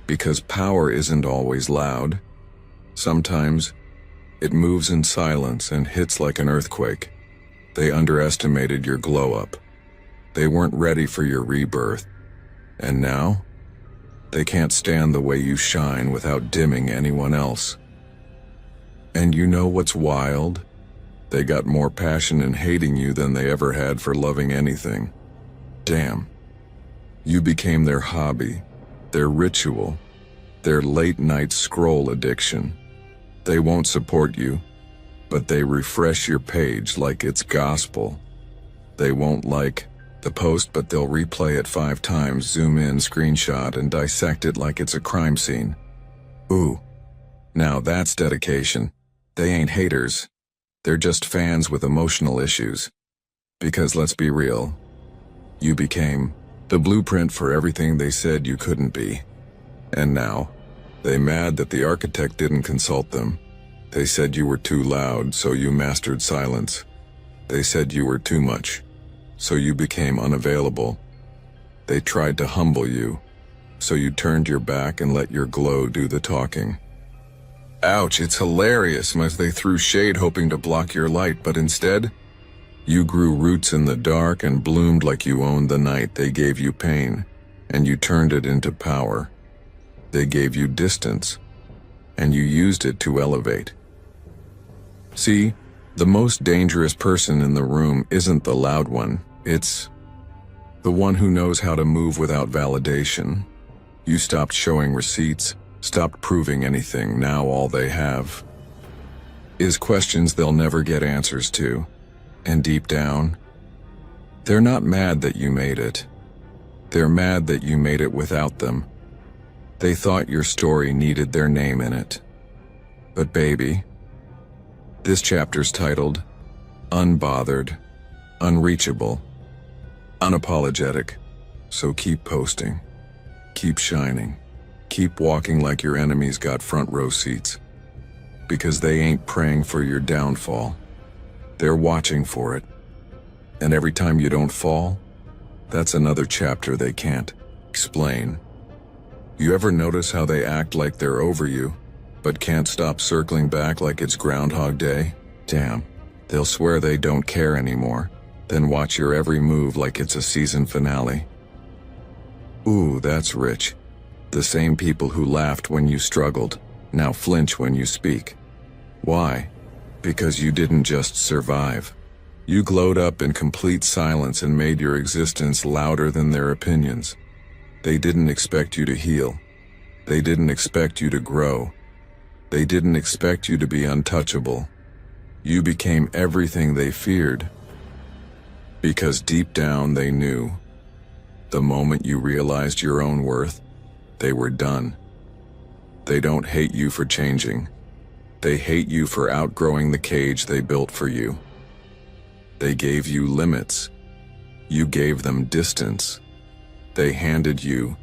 Because power isn't always loud. Sometimes, it moves in silence and hits like an earthquake. They underestimated your glow-up. They weren't ready for your rebirth. And now, they can't stand the way you shine without dimming anyone else. And you know what's wild? They got more passion in hating you than they ever had for loving anything. Damn. You became their hobby, their ritual, their late-night scroll addiction. They won't support you, but they refresh your page like it's gospel. They won't like the post, but they'll replay it 5 times, zoom in, screenshot, and dissect it like it's a crime scene. Ooh, now that's dedication. They ain't haters. They're just fans with emotional issues. Because let's be real, you became the blueprint for everything they said you couldn't be. And now, they mad that the architect didn't consult them. They said you were too loud, so you mastered silence. They said you were too much, so you became unavailable. They tried to humble you, so you turned your back and let your glow do the talking. Ouch, it's hilarious as they threw shade hoping to block your light, but instead, you grew roots in the dark and bloomed like you owned the night. They gave you pain, and you turned it into power. They gave you distance, and you used it to elevate. See, the most dangerous person in the room isn't the loud one, it's the one who knows how to move without validation. You stopped showing receipts, stopped proving anything. Now all they have is questions they'll never get answers to. And deep down, they're not mad that you made it. They're mad that you made it without them. They thought your story needed their name in it. But baby, this chapter's titled Unbothered, Unreachable, Unapologetic. So keep posting, keep shining, keep walking like your enemies got front row seats. Because they ain't praying for your downfall. They're watching for it. And every time you don't fall, that's another chapter they can't explain. You ever notice how they act like they're over you, but can't stop circling back like it's Groundhog Day? Damn, They'll swear they don't care anymore, then watch your every move like it's a season finale. Ooh, that's rich. The same people who laughed when you struggled, now flinch when you speak. Why? Because you didn't just survive. You glowed up in complete silence and made your existence louder than their opinions. They didn't expect you to heal. They didn't expect you to grow. They didn't expect you to be untouchable. You became everything they feared. Because deep down they knew. The moment you realized your own worth, they were done. They don't hate you for changing. They hate you for outgrowing the cage they built for you. They gave you limits. You gave them distance. They handed you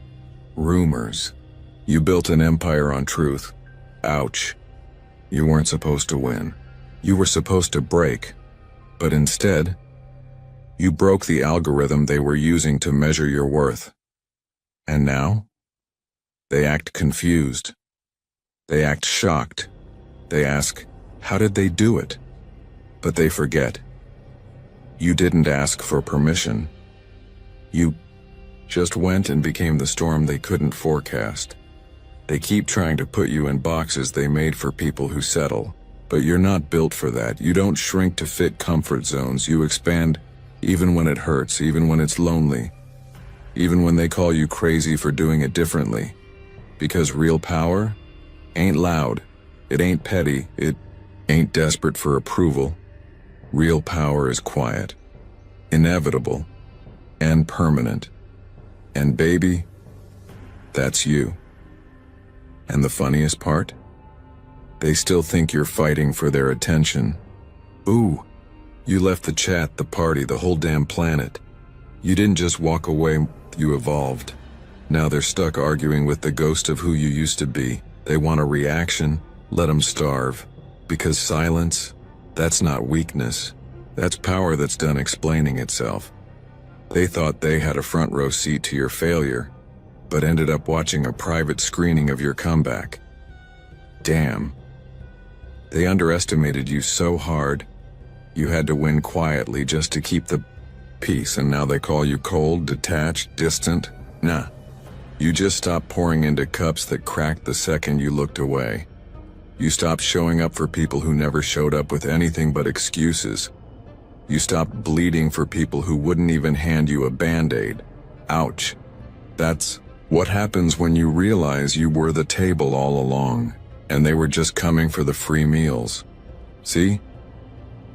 rumors. You built an empire on truth. Ouch. You weren't supposed to win. You were supposed to break. But instead, you broke the algorithm they were using to measure your worth. And now? They act confused. They act shocked. They ask, how did they do it? But they forget. You didn't ask for permission. You just went and became the storm they couldn't forecast. They keep trying to put you in boxes they made for people who settle. But you're not built for that. You don't shrink to fit comfort zones. You expand even when it hurts, even when it's lonely, even when they call you crazy for doing it differently. Because real power ain't loud. It ain't petty. It ain't desperate for approval. Real power is quiet, inevitable, and permanent. And baby, that's you. And the funniest part? They still think you're fighting for their attention. Ooh, you left the chat, the party, the whole damn planet. You didn't just walk away, you evolved. Now they're stuck arguing with the ghost of who you used to be. They want a reaction, let them starve. Because silence, that's not weakness. That's power that's done explaining itself. They thought they had a front row seat to your failure, but ended up watching a private screening of your comeback. Damn. They underestimated you so hard, you had to win quietly just to keep the peace, and now they call you cold, detached, distant? Nah. You just stopped pouring into cups that cracked the second you looked away. You stopped showing up for people who never showed up with anything but excuses. You stopped bleeding for people who wouldn't even hand you a Band-Aid. Ouch. That's what happens when you realize you were the table all along, and they were just coming for the free meals. See?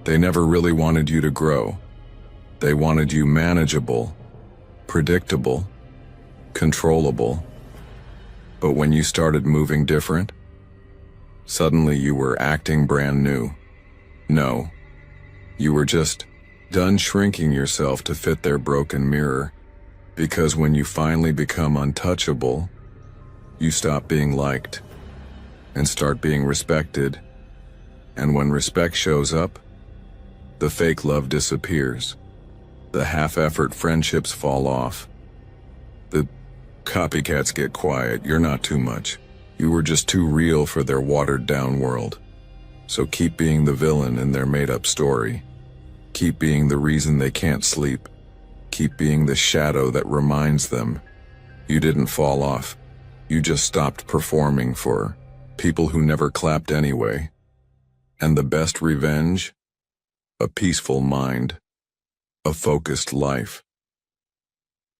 They never really wanted you to grow. They wanted you manageable, predictable, controllable. But when you started moving different, suddenly you were acting brand new. No, you were just done shrinking yourself to fit their broken mirror. Because when you finally become untouchable, you stop being liked and start being respected. And when respect shows up, the fake love disappears. The half-effort friendships fall off. The copycats get quiet. You're not too much. You were just too real for their watered-down world. So keep being the villain in their made-up story. Keep being the reason they can't sleep. Keep being the shadow that reminds them. You didn't fall off. You just stopped performing for people who never clapped anyway. And the best revenge? A peaceful mind. A focused life.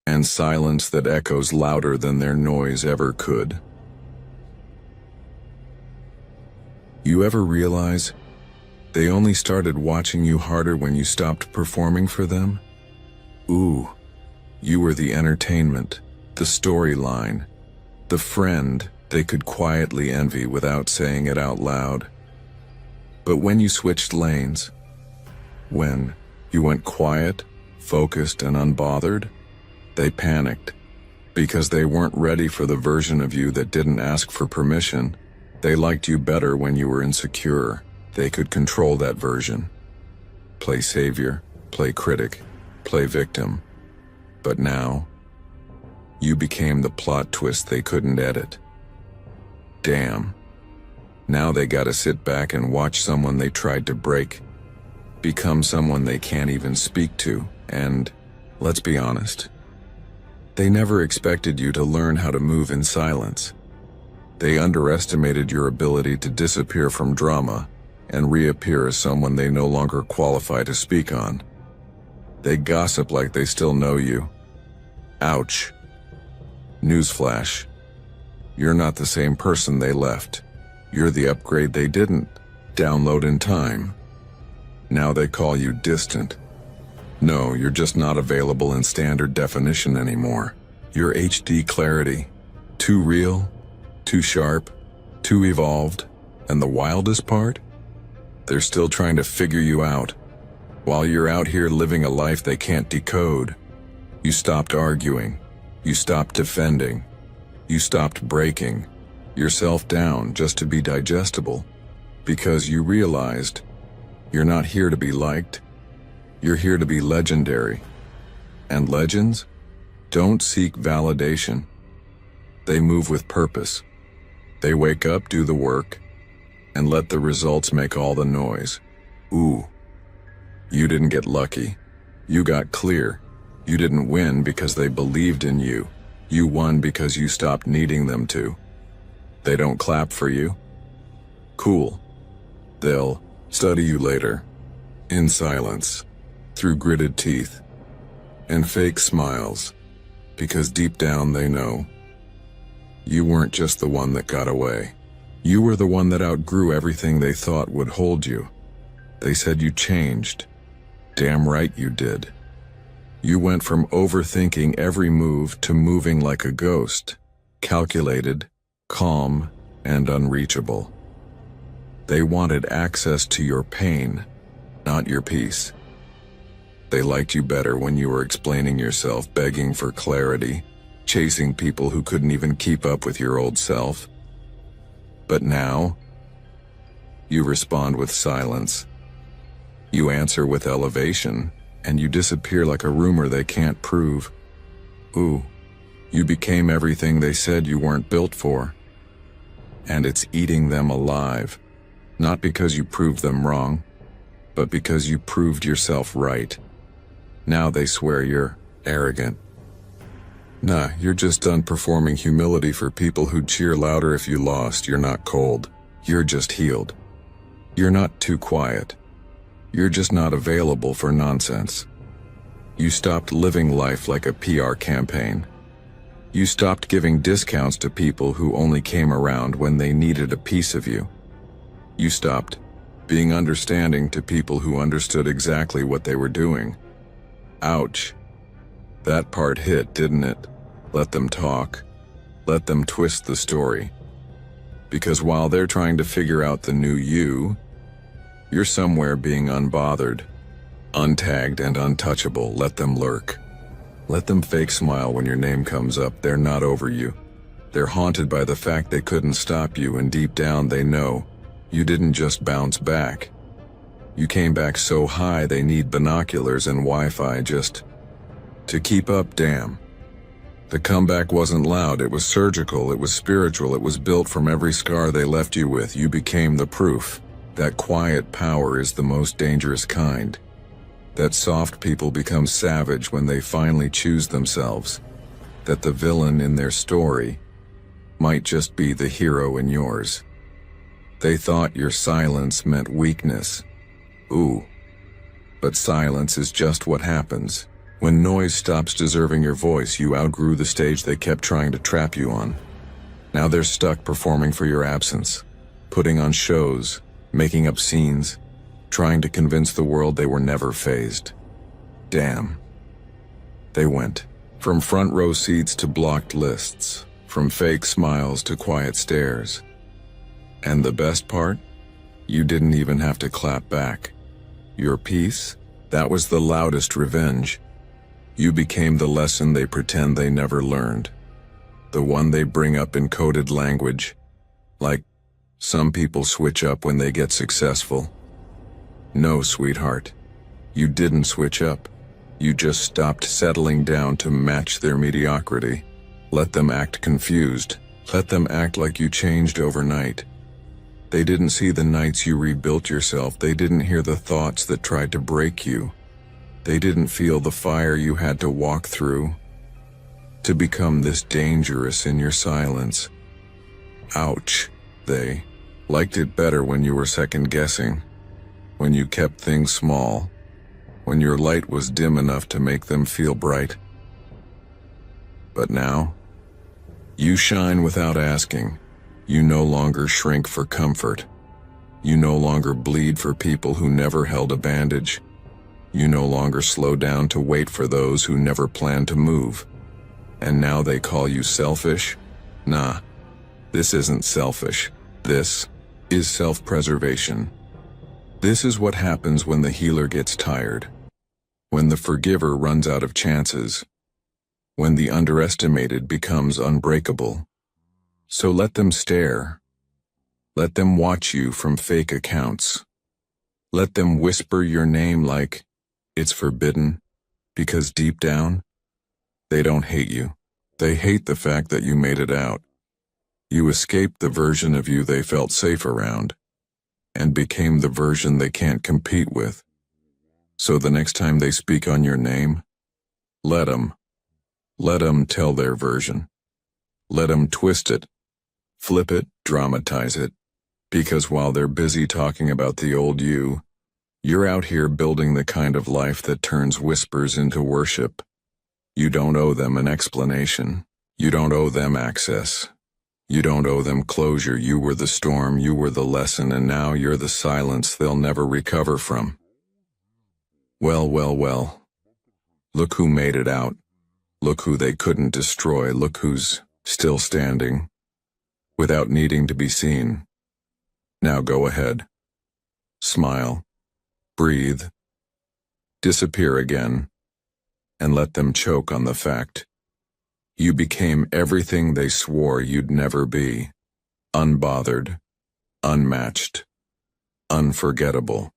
And silence that echoes louder than their noise ever could. You ever realize they only started watching you harder when you stopped performing for them? Ooh, you were the entertainment, the storyline, the friend they could quietly envy without saying it out loud. But when you switched lanes, when you went quiet, focused, and unbothered, they panicked. Because they weren't ready for the version of you that didn't ask for permission. They liked you better when you were insecure. They could control that version. Play savior, play critic, play victim. But now, you became the plot twist they couldn't edit. Damn. Now they gotta sit back and watch someone they tried to break become someone they can't even speak to, and, let's be honest, they never expected you to learn how to move in silence. They underestimated your ability to disappear from drama and reappear as someone they no longer qualify to speak on. They gossip like they still know you. Ouch. Newsflash. You're not the same person they left. You're the upgrade they didn't download in time. Now they call you distant. No, you're just not available in standard definition anymore. You're HD clarity. Too real, too sharp, too evolved, and the wildest part? They're still trying to figure you out. While you're out here living a life they can't decode. You stopped arguing. You stopped defending. You stopped breaking yourself down just to be digestible. Because you realized you're not here to be liked. You're here to be legendary. And legends don't seek validation. They move with purpose. They wake up, do the work, and let the results make all the noise. Ooh. You didn't get lucky. You got clear. You didn't win because they believed in you. You won because you stopped needing them to. They don't clap for you. Cool. They'll study you later. In silence. Through gritted teeth. And fake smiles. Because deep down they know. You weren't just the one that got away. You were the one that outgrew everything they thought would hold you. They said you changed. Damn right you did. You went from overthinking every move to moving like a ghost, calculated, calm, and unreachable. They wanted access to your pain, not your peace. They liked you better when you were explaining yourself, begging for clarity, chasing people who couldn't even keep up with your old self. But now, you respond with silence. You answer with elevation, and you disappear like a rumor they can't prove. Ooh, you became everything they said you weren't built for. And it's eating them alive, not because you proved them wrong, but because you proved yourself right. Now they swear you're arrogant. Nah, you're just done performing humility for people who'd cheer louder if you lost. You're not cold. You're just healed. You're not too quiet. You're just not available for nonsense. You stopped living life like a PR campaign. You stopped giving discounts to people who only came around when they needed a piece of you. You stopped being understanding to people who understood exactly what they were doing. Ouch. That part hit, didn't it? Let them talk. Let them twist the story. Because while they're trying to figure out the new you, you're somewhere being unbothered, untagged and untouchable. Let them lurk. Let them fake smile when your name comes up. They're not over you. They're haunted by the fact they couldn't stop you, and deep down they know you didn't just bounce back. You came back so high they need binoculars and Wi-Fi just to keep up. Damn. The comeback wasn't loud, it was surgical, it was spiritual, it was built from every scar they left you with. You became the proof that quiet power is the most dangerous kind. That soft people become savage when they finally choose themselves. That the villain in their story might just be the hero in yours. They thought your silence meant weakness. Ooh. But silence is just what happens. When noise stops deserving your voice, you outgrew the stage they kept trying to trap you on. Now they're stuck performing for your absence, putting on shows, making up scenes, trying to convince the world they were never phased. Damn. They went. From front row seats to blocked lists, from fake smiles to quiet stares. And the best part? You didn't even have to clap back. Your peace? That was the loudest revenge. You became the lesson they pretend they never learned. The one they bring up in coded language. Like, some people switch up when they get successful. No, sweetheart. You didn't switch up. You just stopped settling down to match their mediocrity. Let them act confused. Let them act like you changed overnight. They didn't see the nights you rebuilt yourself. They didn't hear the thoughts that tried to break you. They didn't feel the fire you had to walk through to become this dangerous in your silence. Ouch. They liked it better when you were second-guessing, when you kept things small, when your light was dim enough to make them feel bright. But now, you shine without asking. You no longer shrink for comfort. You no longer bleed for people who never held a bandage. You no longer slow down to wait for those who never planned to move. And now they call you selfish? Nah, this isn't selfish. This is self-preservation. This is what happens when the healer gets tired, when the forgiver runs out of chances, when the underestimated becomes unbreakable. So let them stare. Let them watch you from fake accounts. Let them whisper your name like it's forbidden, because deep down, they don't hate you. They hate the fact that you made it out. You escaped the version of you they felt safe around, and became the version they can't compete with. So the next time they speak on your name, let them tell their version. Let them twist it, flip it, dramatize it, because while they're busy talking about the old you, you're out here building the kind of life that turns whispers into worship. You don't owe them an explanation. You don't owe them access. You don't owe them closure. You were the storm, you were the lesson, and now you're the silence they'll never recover from. Well, well, well. Look who made it out. Look who they couldn't destroy. Look who's still standing, without needing to be seen. Now go ahead. Smile. Breathe. Disappear again. And let them choke on the fact you became everything they swore you'd never be. Unbothered, unmatched, unforgettable.